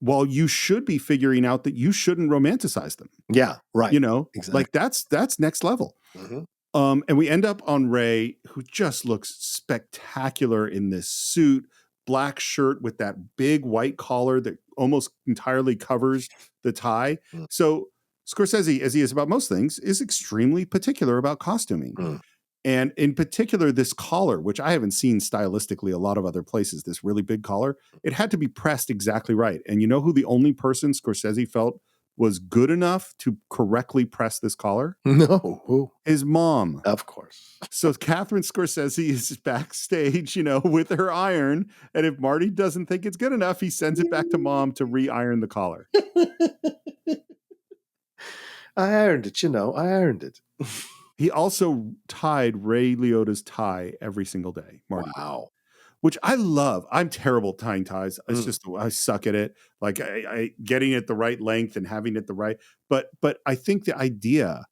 While you should be figuring out that you shouldn't romanticize them. Yeah, right. Exactly. That's next level. Mm-hmm. And we end up on Ray, who just looks spectacular in this suit, black shirt with that big white collar that almost entirely covers the tie. Mm. So Scorsese, as he is about most things, is extremely particular about costuming. Mm. And in particular, this collar, which I haven't seen stylistically a lot of other places, this really big collar, it had to be pressed exactly right. And you know who the only person Scorsese felt was good enough to correctly press this collar? No. Who? His mom. Of course. So Catherine Scorsese is backstage, with her iron. And if Marty doesn't think it's good enough, he sends it back to mom to re-iron the collar. I ironed it, I ironed it. He also tied Ray Liotta's tie every single day. Marty. Wow. Which I love. I'm terrible at tying ties. It's just, I suck at it. Like I getting it the right length and having it the right. But I think the idea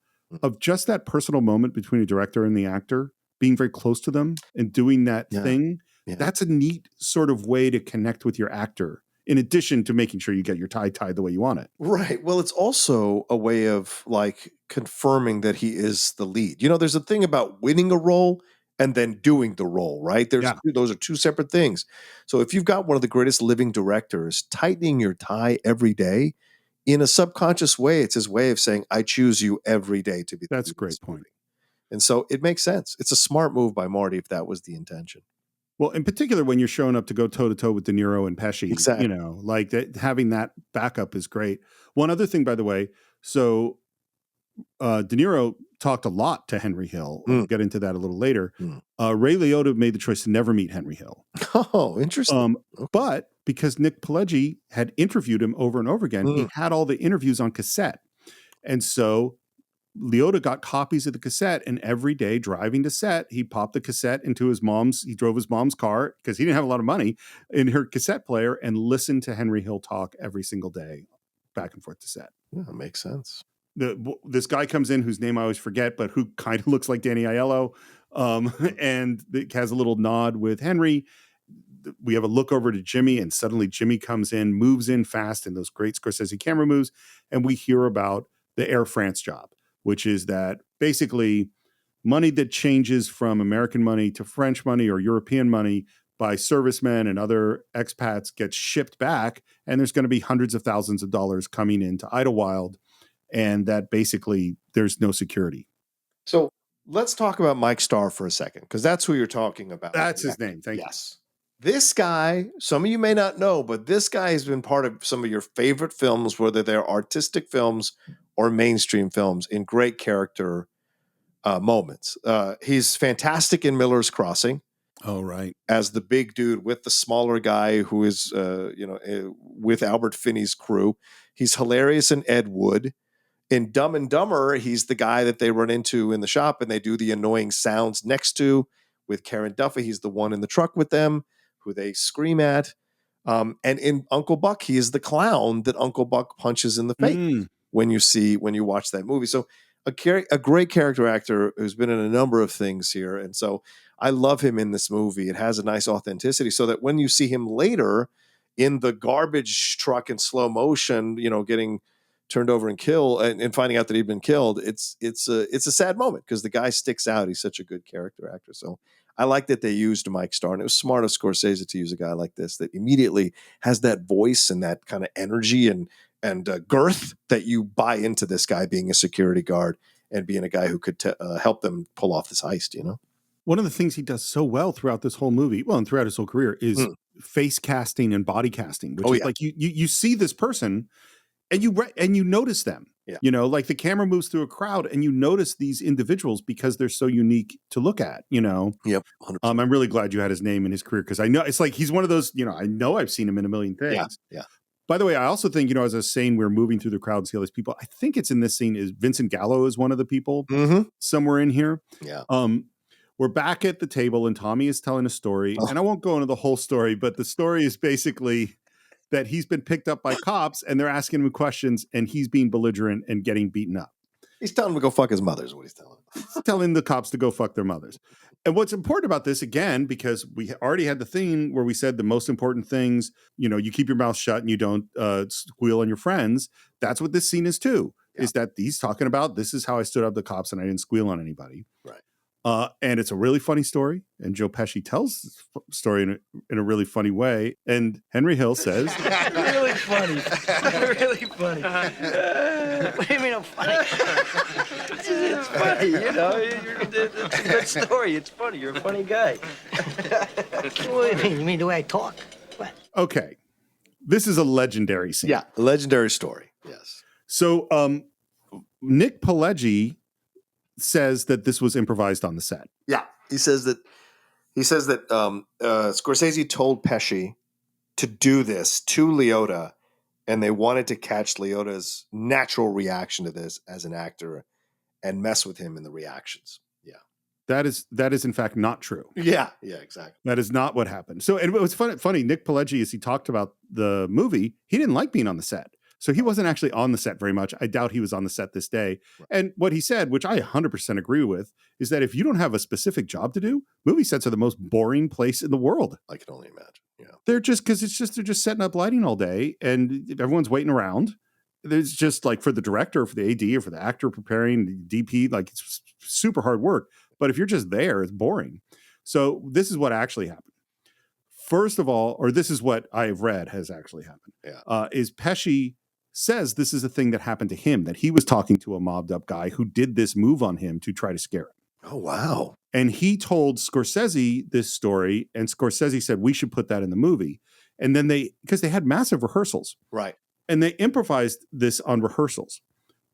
of just that personal moment between a director and the actor, being very close to them and doing that thing, that's a neat sort of way to connect with your actor in addition to making sure you get your tie tied the way you want it. Right. Well, it's also a way of like confirming that he is the lead. You know, there's a thing about winning a role and then doing the role, right? Those are two separate things. So if you've got one of the greatest living directors tightening your tie every day, in a subconscious way, it's his way of saying, I choose you every day to be the That's a lead of great this point. movie. And so it makes sense. It's a smart move by Marty if that was the intention. Well, in particular, when you're showing up to go toe to toe with De Niro and Pesci, Exactly. you know, like that, having that backup is great. One other thing, by the way, so De Niro talked a lot to Henry Hill. We'll get into that a little later. Ray Liotta made the choice to never meet Henry Hill. Oh, interesting. But because Nick Pileggi had interviewed him over and over again, he had all the interviews on cassette. And so Liotta got copies of the cassette, and every day driving to set, he popped the cassette into he drove his mom's car because he didn't have a lot of money, in her cassette player, and listened to Henry Hill talk every single day back and forth to set. Yeah, that makes sense. This guy comes in whose name I always forget, but who kind of looks like Danny Aiello, and it has a little nod with Henry. We have a look over to Jimmy, and suddenly Jimmy comes in, moves in fast in those great Scorsese camera moves, and we hear about the Air France job, which is that basically money that changes from American money to French money or European money by servicemen and other expats gets shipped back, and there's going to be hundreds of thousands of dollars coming into Idlewild, and that basically there's no security. So let's talk about Mike Starr for a second, because that's who you're talking about. That's his name. Thank you. Yes. This guy, some of you may not know, but this guy has been part of some of your favorite films, whether they're artistic films or mainstream films, in great character moments. He's fantastic in Miller's Crossing. Oh, right. As the big dude with the smaller guy who is, with Albert Finney's crew. He's hilarious in Ed Wood. In Dumb and Dumber, he's the guy that they run into in the shop and they do the annoying sounds next to. With Karen Duffy, he's the one in the truck with them who they scream at. And in Uncle Buck, he is the clown that Uncle Buck punches in the face when you watch that movie. So a great character actor who's been in a number of things here. And so I love him in this movie. It has a nice authenticity so that when you see him later in the garbage truck in slow motion, getting turned over and killed and finding out that he'd been killed, it's a sad moment because the guy sticks out. He's such a good character actor. So I like that they used Mike Starr, and it was smart of Scorsese to use a guy like this that immediately has that voice and that kind of energy and girth that you buy into this guy being a security guard and being a guy who could help them pull off this heist, One of the things he does so well throughout this whole movie, and throughout his whole career, is face casting and body casting, which is like you see this person and you notice them. Yeah. Like the camera moves through a crowd and you notice these individuals because they're so unique to look at, Yep. 100%. I'm really glad you had his name in his career because I know it's like he's one of those, I know I've seen him in a million things. Yeah. By the way, I also think, as I was saying, we're moving through the crowd and see all these people. I think it's in this scene is Vincent Gallo is one of the people somewhere in here. Yeah. We're back at the table and Tommy is telling a story. And I won't go into the whole story, but the story is basically that he's been picked up by cops and they're asking him questions and he's being belligerent and getting beaten up. He's telling him to go fuck his mother is what he's telling him. He's telling the cops to go fuck their mothers. And what's important about this, again, because we already had the thing where we said the most important things, you keep your mouth shut and you don't squeal on your friends. That's what this scene is too, is that he's talking about, this is how I stood up to the cops and I didn't squeal on anybody. Right. And it's a really funny story. And Joe Pesci tells the story in a really funny way. And Henry Hill says, Really funny. Really funny. What do you mean I'm funny? It's funny, it's a good story. It's funny. You're a funny guy. What do you mean? You mean the way I talk? What? okay, this is a legendary scene. Yeah, a legendary story. Yes. So Nick Pileggi says that this was improvised on the set. Yeah, he says that Scorsese told Pesci to do this to Liotta, and they wanted to catch Liotta's natural reaction to this as an actor and mess with him in the reactions. Yeah, that is in fact not true. Yeah, exactly. That is not what happened. So, and it was funny. Nick Pileggi, as he talked about the movie, he didn't like being on the set. So he wasn't actually on the set very much. I doubt he was on the set this day. Right. And what he said, which I 100% agree with, is that if you don't have a specific job to do, movie sets are the most boring place in the world. I can only imagine. Yeah. They're just, because they're just setting up lighting all day and everyone's waiting around. There's just like for the director, for the AD, or for the actor preparing, the DP, like it's super hard work. But if you're just there, it's boring. So this is what actually happened. First of all, or this is what I have read has actually happened, is Pesci says this is a thing that happened to him, that he was talking to a mobbed up guy who did this move on him to try to scare him. Oh, wow. And he told Scorsese this story, and Scorsese said, we should put that in the movie. And then because they had massive rehearsals. Right. And they improvised this on rehearsals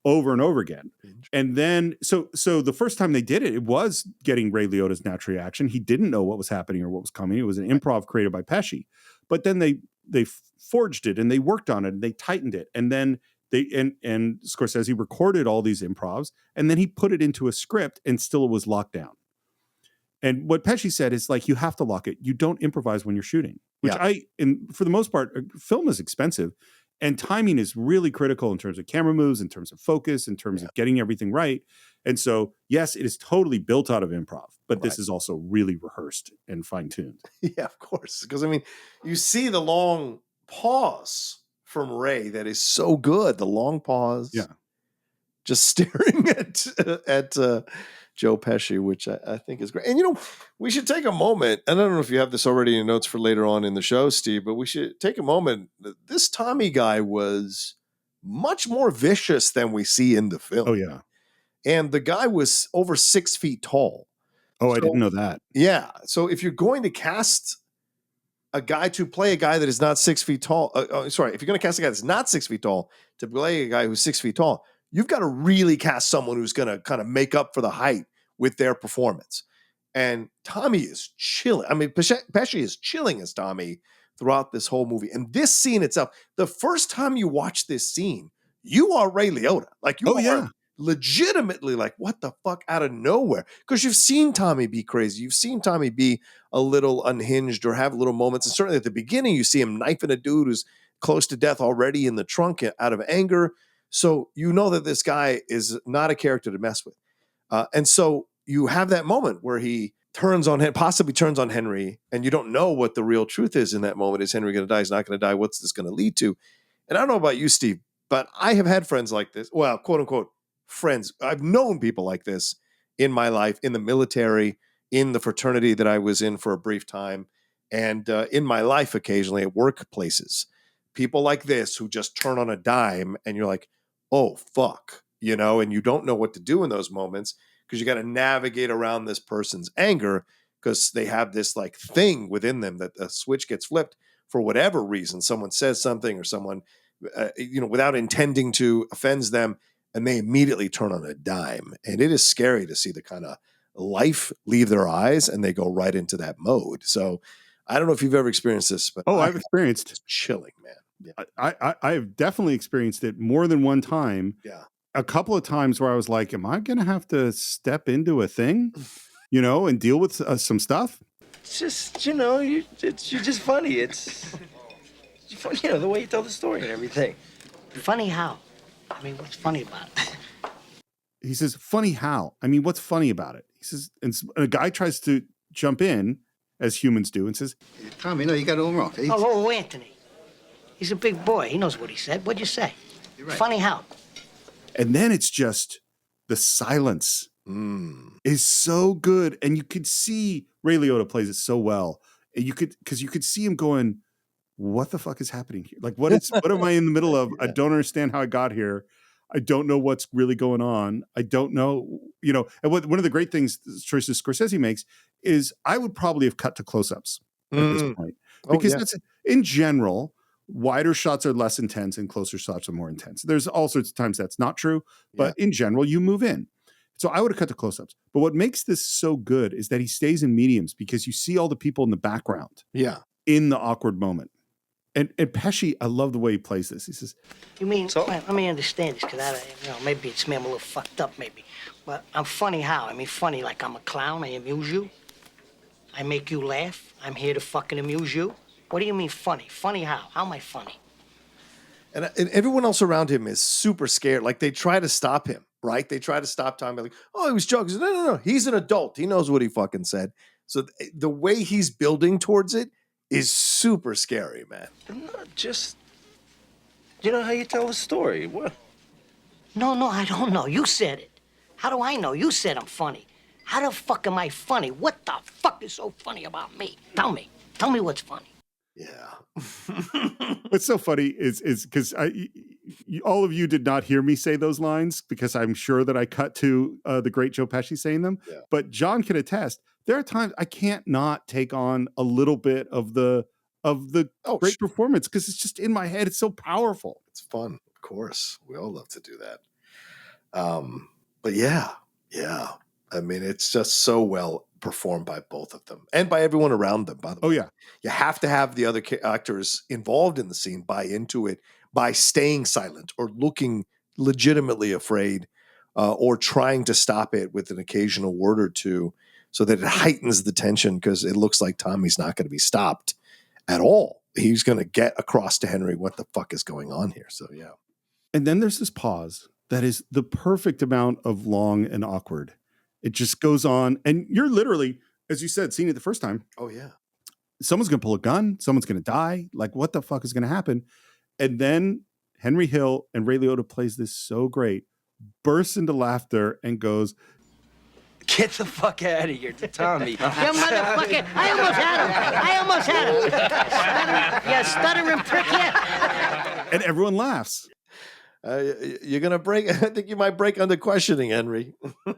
over and over again. And then, so the first time they did it, it was getting Ray Liotta's natural reaction. He didn't know what was happening or what was coming. It was an improv created by Pesci. But then they forged it and they worked on it and they tightened it. And then and Scorsese recorded all these improvs and then he put it into a script and still it was locked down. And what Pesci said is like, you have to lock it. You don't improvise when you're shooting, which for the most part, film is expensive. And timing is really critical in terms of camera moves, in terms of focus, in terms of getting everything right. And so, yes, it is totally built out of improv, but this is also really rehearsed and fine-tuned. Yeah, of course. Because, I mean, you see the long pause from Ray that is so good. The long pause. Yeah. Just staring at Joe Pesci, which I think is great. And, we should take a moment. And I don't know if you have this already in your notes for later on in the show, Steve, but we should take a moment. This Tommy guy was much more vicious than we see in the film. Oh, yeah. And the guy was over 6 feet tall. Oh, I didn't know that. Yeah. So if you're going to cast a guy to play a guy that is not 6 feet tall, if you're going to cast a guy that's not 6 feet tall to play a guy who's 6 feet tall, you've got to really cast someone who's going to kind of make up for the height with their performance. And Tommy is chilling. I mean, Pesci is chilling as Tommy throughout this whole movie. And this scene itself, the first time you watch this scene, you are Ray Liotta. Like you are legitimately like, what the fuck, out of nowhere? Because you've seen Tommy be crazy. You've seen Tommy be a little unhinged or have little moments. And certainly at the beginning, you see him knifing a dude who's close to death already in the trunk out of anger. So you know that this guy is not a character to mess with. And so you have that moment where he possibly turns on Henry, and you don't know what the real truth is in that moment. Is Henry going to die? Is not going to die? What's this going to lead to? And I don't know about you, Steve, but I have had friends like this. Well, quote unquote, friends. I've known people like this in my life, in the military, in the fraternity that I was in for a brief time, and in my life occasionally at workplaces. People like this who just turn on a dime, and you're like, oh, fuck, and you don't know what to do in those moments because you got to navigate around this person's anger because they have this like thing within them that a switch gets flipped for whatever reason. Someone says something or someone, without intending to offends them, and they immediately turn on a dime. And it is scary to see the kind of life leave their eyes and they go right into that mode. So I don't know if you've ever experienced this, but I've experienced. It's chilling, man. Yeah. I've definitely experienced it more than one time. Yeah. A couple of times where I was like, am I going to have to step into a thing, and deal with some stuff? It's just, you're just funny. It's funny, the way you tell the story and everything. Funny how? I mean, what's funny about it? He says, funny how? I mean, what's funny about it? He says, and a guy tries to jump in, as humans do, and says, Tommy, no, you got it all wrong. Oh, Anthony. He's a big boy. He knows what he said. What'd you say? You're right. Funny how? And then it's just the silence is so good. And you could see Ray Liotta plays it so well. And you could see him going, what the fuck is happening here? Like, what am I in the middle of? I don't understand how I got here. I don't know what's really going on. I don't know, and one of the great choices Scorsese makes is I would probably have cut to close-ups at this point. Because that's, in general, wider shots are less intense and closer shots are more intense. There's all sorts of times that's not true, but in general, you move in. So I would have cut to close-ups. But what makes this so good is that he stays in mediums because you see all the people in the background in the awkward moment. And Pesci, I love the way he plays this. He says, you mean, let me understand this, because maybe it's me, I'm a little fucked up, maybe. But I'm funny how? I mean, funny like I'm a clown, I amuse you. I make you laugh. I'm here to fucking amuse you. What do you mean funny? Funny how? How am I funny? And everyone else around him is super scared. Like they try to stop him, right? They try to stop Tommy. Like, oh, he was joking. No. He's an adult. He knows what he fucking said. So the way he's building towards it is super scary, man. Not just, you know how you tell a story. What? No, I don't know. You said it. How do I know? You said I'm funny. How the fuck am I funny? What the fuck is so funny about me? Tell me. Tell me what's funny. Yeah. What's so funny is because all of you did not hear me say those lines because I'm sure that I cut to the great Joe Pesci saying them. Yeah. But John can attest. There are times I can't not take on a little bit of the great performance because it's just in my head. It's so powerful. It's fun, of course. We all love to do that. But yeah. I mean, it's just so well performed by both of them and by everyone around them, by the way. Oh, yeah. You have to have the other actors involved in the scene buy into it by staying silent or looking legitimately afraid or trying to stop it with an occasional word or two so that it heightens the tension because it looks like Tommy's not going to be stopped at all. He's going to get across to Henry what the fuck is going on here. So, yeah. And then there's this pause that is the perfect amount of long and awkward. It just goes on. And you're literally, as you said, seeing it the first time. Oh, yeah. Someone's going to pull a gun. Someone's going to die. Like, what the fuck is going to happen? And then Henry Hill and Ray Liotta plays this so great, bursts into laughter and goes, Get the fuck out of here to Tommy. You motherfucker. I almost had him. You stuttering prick. Yeah. And everyone laughs. You're going to break. I think you might break under questioning, Henry.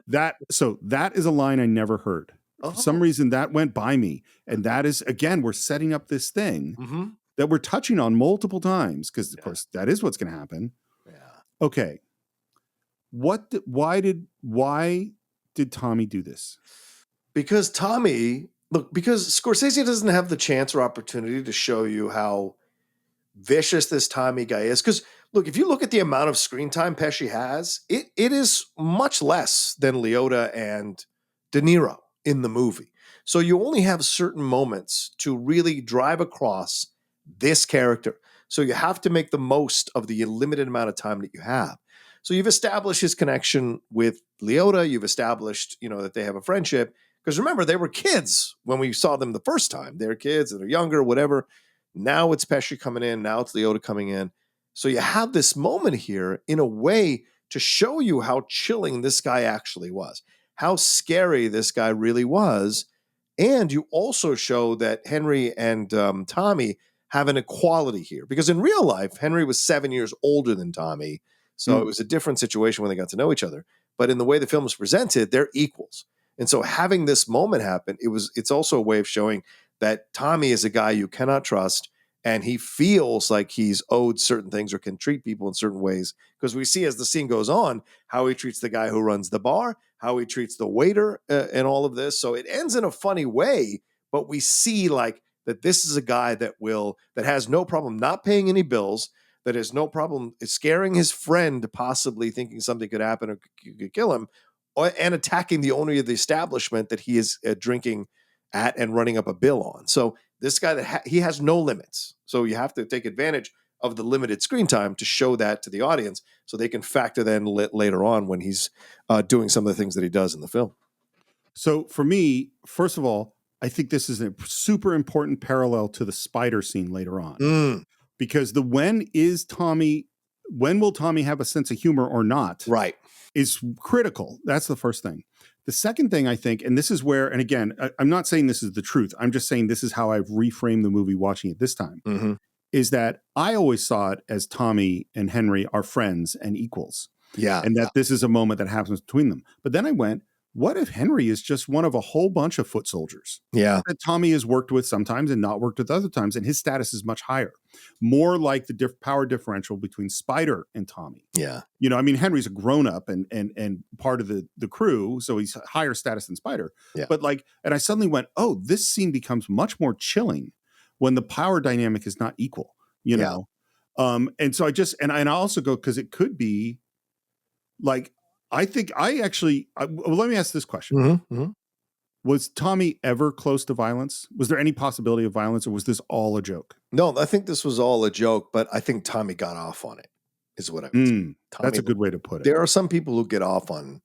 That is a line I never heard. For some reason that went by me. And that is, again, we're setting up this thing that we're touching on multiple times because, of course, that is what's going to happen. Yeah. Okay. Why did Tommy do this? Because Scorsese doesn't have the chance or opportunity to show you how vicious this Tommy guy is. Because, look, if you look at the amount of screen time Pesci has, it is much less than Liotta and De Niro in the movie. So you only have certain moments to really drive across this character. So you have to make the most of the limited amount of time that you have. So you've established his connection with Liotta. You've established, that they have a friendship. Because remember, they were kids when we saw them the first time. They're kids and they're younger, whatever. Now it's Pesci coming in. Now it's Liotta coming in. So you have this moment here in a way to show you how chilling this guy actually was, how scary this guy really was. And you also show that Henry and Tommy have an equality here. Because in real life, Henry was 7 years older than Tommy. So it was a different situation when they got to know each other. But in the way the film was presented, they're equals. And so having this moment happen, it's also a way of showing that Tommy is a guy you cannot trust. And he feels like he's owed certain things or can treat people in certain ways. Because we see as the scene goes on, how he treats the guy who runs the bar, how he treats the waiter and all of this. So it ends in a funny way, but we see like that this is a guy that has no problem not paying any bills, that has no problem scaring his friend, possibly thinking something could happen or could kill him, and attacking the owner of the establishment that he is drinking at and running up a bill on. So this guy he has no limits. So you have to take advantage of the limited screen time to show that to the audience so they can factor then later on when he's doing some of the things that he does in the film. So for me, first of all, I think this is a super important parallel to the spider scene later on. Because when will Tommy have a sense of humor or not? Right. Is critical. That's the first thing. The second thing I think, and this is where, and again, I'm not saying this is the truth. I'm just saying this is how I've reframed the movie watching it this time, is that I always saw it as Tommy and Henry are friends and equals. Yeah. And that this is a moment that happens between them. But then I went, what if Henry is just one of a whole bunch of foot soldiers? Yeah. That Tommy has worked with sometimes and not worked with other times, and his status is much higher. More like the power differential between Spider and Tommy. Yeah. Henry's a grown-up and part of the crew, so he's higher status than Spider. Yeah. But and I suddenly went, oh, this scene becomes much more chilling when the power dynamic is not equal, you know? And so I also go, because it could be like, I think let me ask this question. Was Tommy ever close to violence? Was there any possibility of violence, or was this all a joke? No, I think this was all a joke, but I think Tommy got off on it, is what I would say. That's a good way to put it. There are some people who get off on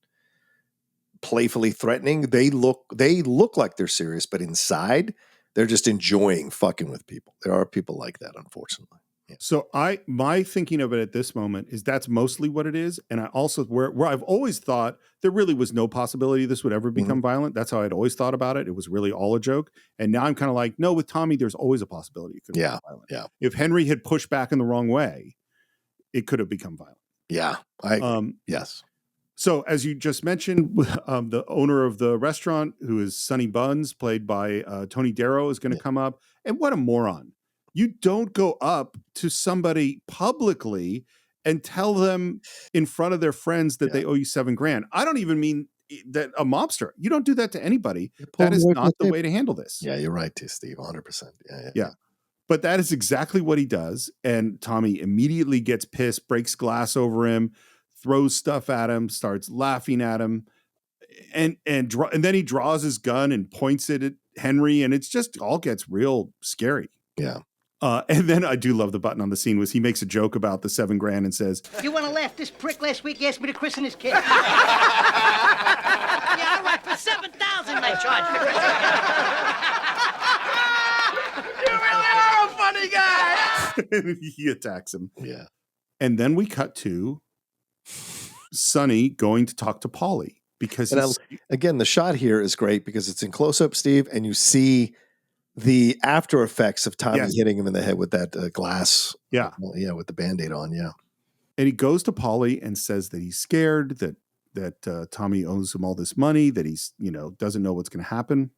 playfully threatening. They look like they're serious, but inside they're just enjoying fucking with people. There are people like that, unfortunately. Yeah. So my thinking of it at this moment is that's mostly what it is. And I also, where I've always thought there really was no possibility this would ever become violent. That's how I'd always thought about it. It was really all a joke. And now I'm kind of like, no, with Tommy, there's always a possibility it could become violent. Yeah. If Henry had pushed back in the wrong way, it could have become violent. Yeah. I agree. Yes. So as you just mentioned, the owner of the restaurant, who is Sonny Buns, played by Tony Darrow, is going to come up. And what a moron. You don't go up to somebody publicly and tell them in front of their friends that they owe you $7,000. I don't even mean that a mobster. You don't do that to anybody. That is not the way to handle this. Yeah, you're right, Steve. 100%. Yeah. But that is exactly what he does. And Tommy immediately gets pissed, breaks glass over him, throws stuff at him, starts laughing at him. And then he draws his gun and points it at Henry. And it's just all gets real scary. Yeah. And then I do love the button on the scene was he makes a joke about the $7,000 and says, You want to laugh? This prick last week asked me to christen his kid. Yeah, all right, for $7,000 I charge to christen. You really are a funny guy. he attacks him. Yeah. And then we cut to Sonny going to talk to Paulie because again, the shot here is great because it's in close up, Steve, and you see the after effects of Tommy hitting him in the head with that glass. Yeah. With the Band-Aid on. Yeah. And he goes to Paulie and says that he's scared that Tommy owes him all this money, that he's, doesn't know what's going to happen.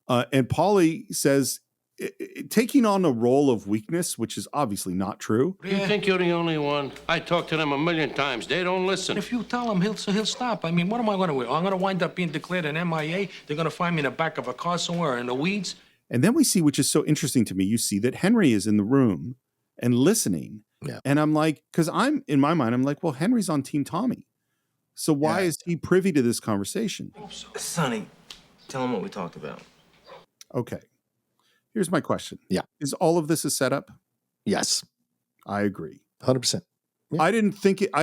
And Paulie says, taking on a role of weakness, which is obviously not true. You think you're the only one? I talked to them 1,000,000 times. They don't listen. If you tell him, he'll stop. I mean, what am I going to do? I'm going to wind up being declared an MIA. They're going to find me in the back of a car somewhere in the weeds. And then we see, which is so interesting to me, you see that Henry is in the room and listening. Yeah. And I'm like, because in my mind, I'm like, well, Henry's on Team Tommy. So why is he privy to this conversation? Sonny, tell him what we talked about. Okay. Here's my question. Yeah. Is all of this a setup? Yes. I agree. 100%. Yeah. I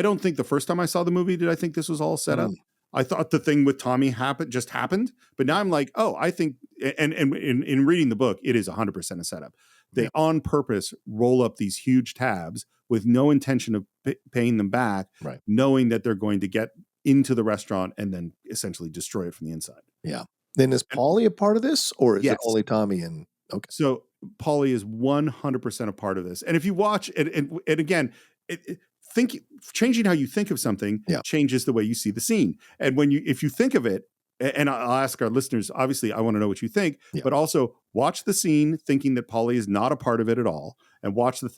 don't think the first time I saw the movie did I think this was all set up. I thought the thing with Tommy happened, but now I'm like, oh, I think, and in reading the book, it is 100% a setup. They on purpose roll up these huge tabs with no intention of paying them back, knowing that they're going to get into the restaurant and then essentially destroy it from the inside. Yeah. Then is Paulie a part of this, or is it only Tommy and? Okay. So Paulie is 100% a part of this. And if you watch it, and again, changing how you think of something changes the way you see the scene. And if you think of it, and I'll ask our listeners, obviously I want to know what you think, but also watch the scene thinking that Paulie is not a part of it at all. And watch the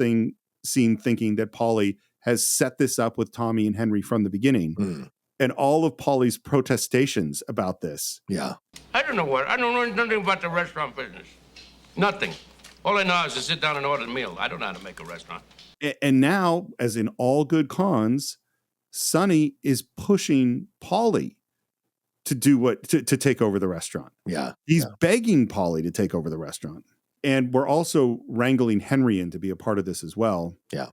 scene thinking that Paulie has set this up with Tommy and Henry from the beginning. And all of Paulie's protestations about this. Yeah. I don't know nothing about the restaurant business. Nothing. All I know is to sit down and order a meal. I don't know how to make a restaurant. And now, as in all good cons, Sonny is pushing Paulie to do to take over the restaurant. Yeah. He's begging Paulie to take over the restaurant. And we're also wrangling Henry in to be a part of this as well. Yeah.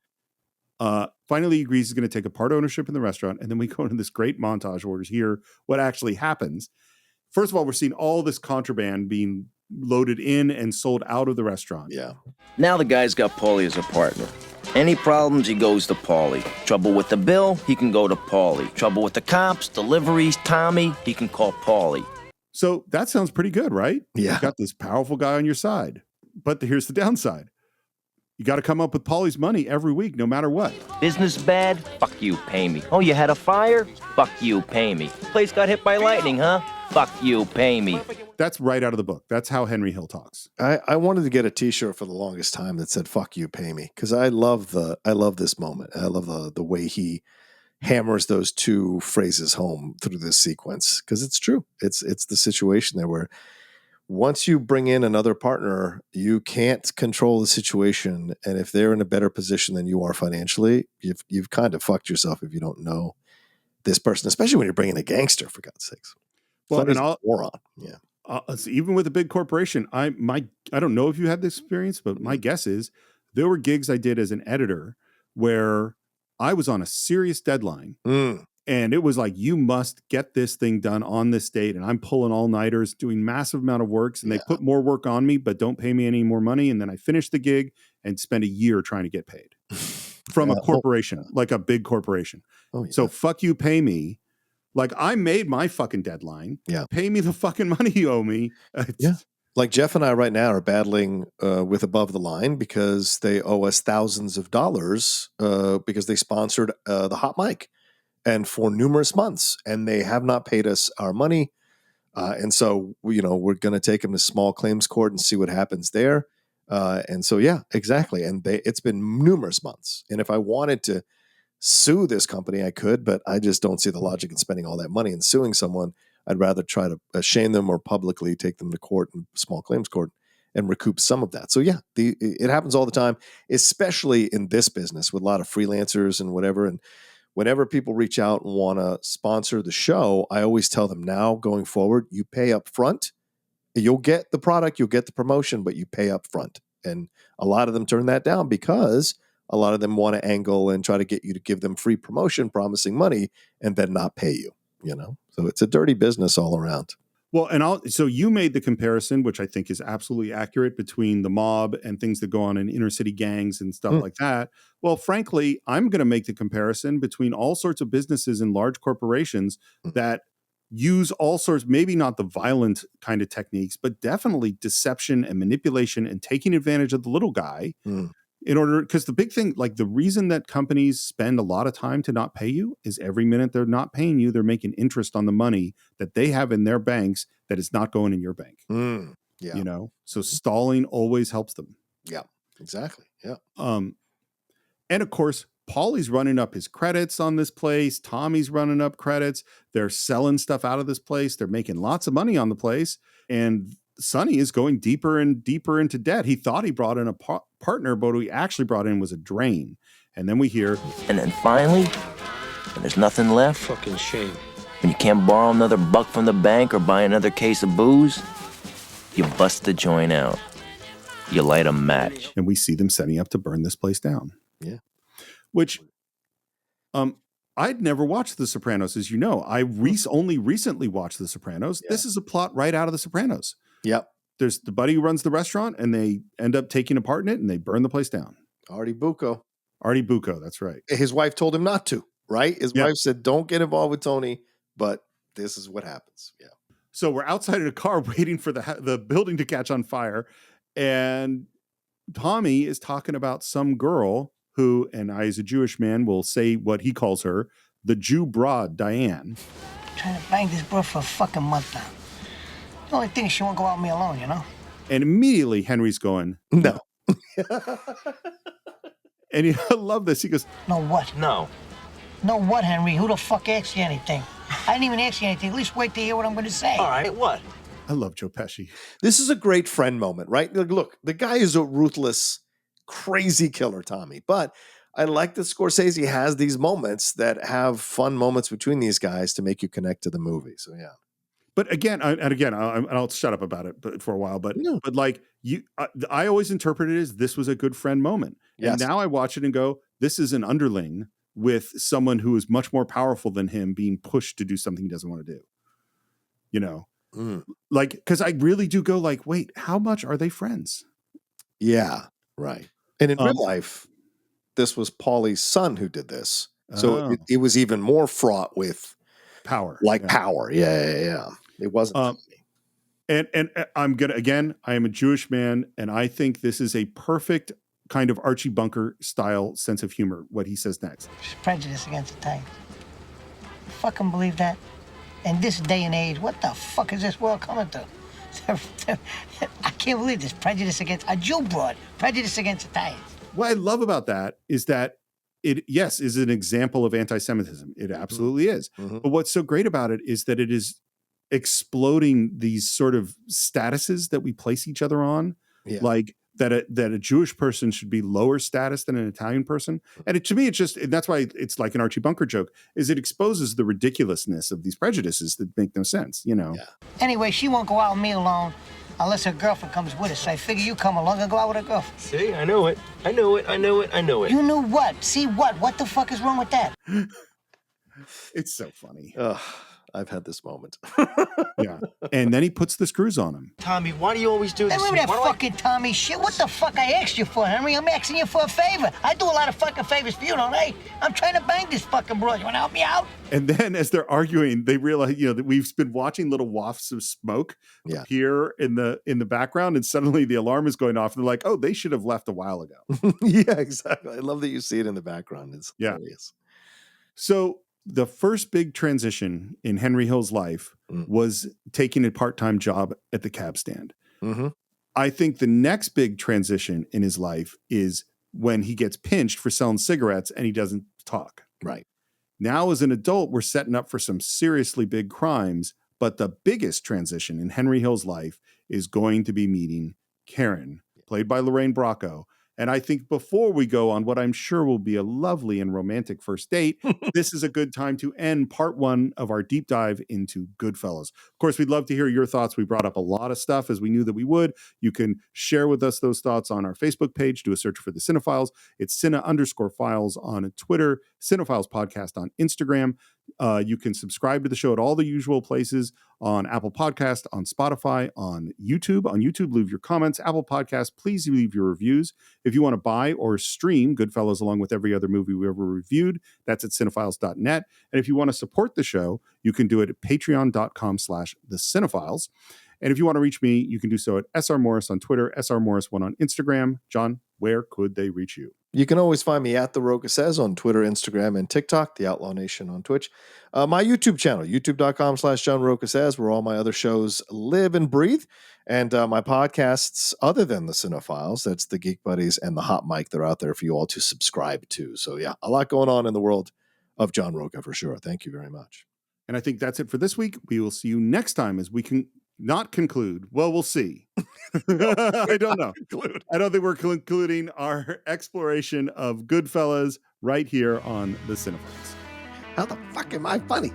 Finally he agrees he's going to take a part ownership in the restaurant. And then we go into this great montage where we hear what actually happens. First of all, we're seeing all this contraband being loaded in and sold out of the restaurant. Yeah. Now the guy's got Paulie as a partner. Any problems, he goes to Paulie. Trouble with the bill, he can go to Paulie. Trouble with the cops, deliveries, Tommy, he can call Paulie. So that sounds pretty good, right? Yeah. You got this powerful guy on your side. But here's the downside. You got to come up with Paulie's money every week, no matter what. Business bad? Fuck you, pay me. Oh, you had a fire? Fuck you, pay me. Place got hit by lightning, huh? Fuck you, pay me. That's right out of the book. That's how Henry Hill talks. I wanted to get a T-shirt for the longest time that said "Fuck you, pay me" because I love this moment. I love the way he hammers those two phrases home through this sequence because it's true. It's the situation there where once you bring in another partner, you can't control the situation, and if they're in a better position than you are financially, you've kind of fucked yourself if you don't know this person, especially when you're bringing a gangster, for God's sakes. Well, Sonny's and a moron. Yeah. Even with a big corporation, I don't know if you had this experience, but my guess is there were gigs I did as an editor where I was on a serious deadline. And it was like, you must get this thing done on this date. And I'm pulling all-nighters, doing massive amount of works, and they put more work on me, but don't pay me any more money. And then I finish the gig and spend a year trying to get paid from a corporation, like a big corporation. So fuck you, pay me. Like, I made my fucking deadline. Yeah. Pay me the fucking money you owe me. Like Jeff and I right now are battling with Above the Line because they owe us thousands of dollars because they sponsored the Hot Mic and for numerous months, and they have not paid us our money. And so, we're going to take them to small claims court and see what happens there. And so, yeah, exactly. And it's been numerous months. And if I wanted to sue this company, I could, but I just don't see the logic in spending all that money and suing someone. I'd rather try to shame them or publicly take them to court and small claims court and recoup some of that. So yeah, it happens all the time, especially in this business with a lot of freelancers and whatever. And whenever people reach out and want to sponsor the show, I always tell them now going forward, you pay up front. You'll get the product, you'll get the promotion, but you pay up front. And a lot of them turn that down because a lot of them want to angle and try to get you to give them free promotion, promising money, and then not pay you, So it's a dirty business all around. Well, so you made the comparison, which I think is absolutely accurate, between the mob and things that go on in inner city gangs and stuff like that. Well, frankly, I'm going to make the comparison between all sorts of businesses and large corporations that use all sorts, maybe not the violent kind of techniques, but definitely deception and manipulation and taking advantage of the little guy in order, because the big thing, like the reason that companies spend a lot of time to not pay you is every minute they're not paying you, they're making interest on the money that they have in their banks that is not going in your bank. Yeah. So stalling always helps them. Yeah, exactly. Yeah. And of course, Paulie's running up his credits on this place. Tommy's running up credits. They're selling stuff out of this place. They're making lots of money on the place. And Sonny is going deeper and deeper into debt. He thought he brought in a partner, but what he actually brought in was a drain. And then we hear... And then finally, when there's nothing left... Fucking shame. When you can't borrow another buck from the bank or buy another case of booze, you bust the joint out. You light a match. And we see them setting up to burn this place down. Yeah. Which... I'd never watched The Sopranos, as you know. I only recently watched The Sopranos. Yeah. This is a plot right out of The Sopranos. Yep. There's the buddy who runs the restaurant, and they end up taking a part in it, and they burn the place down. Artie Bucco, that's right. His wife told him not to, right? His wife said, don't get involved with Tony, but this is what happens. Yeah. So we're outside in a car waiting for the building to catch on fire, and Tommy is talking about some girl who, and I as a Jewish man will say what he calls her, the Jew broad, Diane. I'm trying to bang this girl for a fucking month now. The only thing is she won't go out with me alone, And immediately Henry's going, no. And I love this. He goes, no what? No. No what, Henry? Who the fuck asked you anything? I didn't even ask you anything. At least wait to hear what I'm going to say. All right, what? I love Joe Pesci. This is a great friend moment, right? Look, the guy is a ruthless, crazy killer, Tommy. But I like that Scorsese has these moments that have fun moments between these guys to make you connect to the movie. So, yeah. But again, I'll shut up about it for a while. But like I always interpreted it as this was a good friend moment. Yes. And now I watch it and go, this is an underling with someone who is much more powerful than him being pushed to do something he doesn't want to do. Like, because I really do go like, wait, how much are they friends? Yeah, right. And in real life, this was Paulie's son who did this. So it was even more fraught with power. Power. Yeah. It wasn't. And I am a Jewish man, and I think this is a perfect kind of Archie Bunker style sense of humor, what he says next. There's prejudice against Italians. Fucking believe that? In this day and age, what the fuck is this world coming to? I can't believe this prejudice against a Jew broad, prejudice against Italians. What I love about that is that it, yes, is an example of anti-Semitism. It absolutely is. Mm-hmm. But what's so great about it is that it is exploding these sort of statuses that we place each other on. Yeah. Like that a Jewish person should be lower status than an Italian person. And to me, it's just, and that's why it's like an Archie Bunker joke, is it exposes the ridiculousness of these prejudices that make no sense, you know? Yeah. Anyway, she won't go out with me alone unless her girlfriend comes with us. So I figure you come along and go out with her girlfriend. See, I knew it. I knew it. I knew it. I knew it. You knew what? See what? What the fuck is wrong with that? It's so funny. I've had this moment. Yeah. And then he puts the screws on him. Tommy, why do you always do Hey, this? remember that fucking Tommy shit? What the fuck I asked you for, Henry? I'm asking you for a favor. I do a lot of fucking favors for you, don't I? I'm trying to bang this fucking broad. You want to help me out? And then as they're arguing, they realize, you know, that we've been watching little wafts of smoke appear in the background, and suddenly the alarm is going off. And they're like, oh, they should have left a while ago. Yeah, exactly. I love that you see it in the background. It's hilarious. So the first big transition in Henry Hill's life was taking a part-time job at the cab stand. Mm-hmm. I think the next big transition in his life is when he gets pinched for selling cigarettes and he doesn't talk. Right. Now, as an adult, we're setting up for some seriously big crimes. But the biggest transition in Henry Hill's life is going to be meeting Karen, played by Lorraine Bracco. And I think before we go on what I'm sure will be a lovely and romantic first date, this is a good time to end part one of our deep dive into Goodfellas. Of course, we'd love to hear your thoughts. We brought up a lot of stuff as we knew that we would. You can share with us those thoughts on our Facebook page. Do a search for the Cine-Files. It's Cine_Files on Twitter, Cine-Files Podcast on Instagram. You can subscribe to the show at all the usual places, on Apple Podcast, on Spotify, on YouTube. On YouTube, leave your comments. Apple Podcast, please leave your reviews. If you want to buy or stream Goodfellas along with every other movie we ever reviewed, that's at cinephiles.net. And if you want to support the show, you can do it at patreon.com/thecinephiles. And if you want to reach me, you can do so at SR Morris on Twitter, SR Morris1 on Instagram. John, where could they reach you? You can always find me at The Rocha Says on Twitter, Instagram, and TikTok, The Outlaw Nation on Twitch. My YouTube channel, youtube.com/John Rocha Says, where all my other shows live and breathe. And my podcasts, other than the Cine-Files, that's the Geek Buddies and the Hot Mic, they're out there for you all to subscribe to. So yeah, a lot going on in the world of John Rocha for sure. Thank you very much. And I think that's it for this week. We will see you next time as we can not conclude. Well, we'll see. I don't know. I don't think we're concluding our exploration of Goodfellas right here on the Cine-Files. How the fuck am I funny?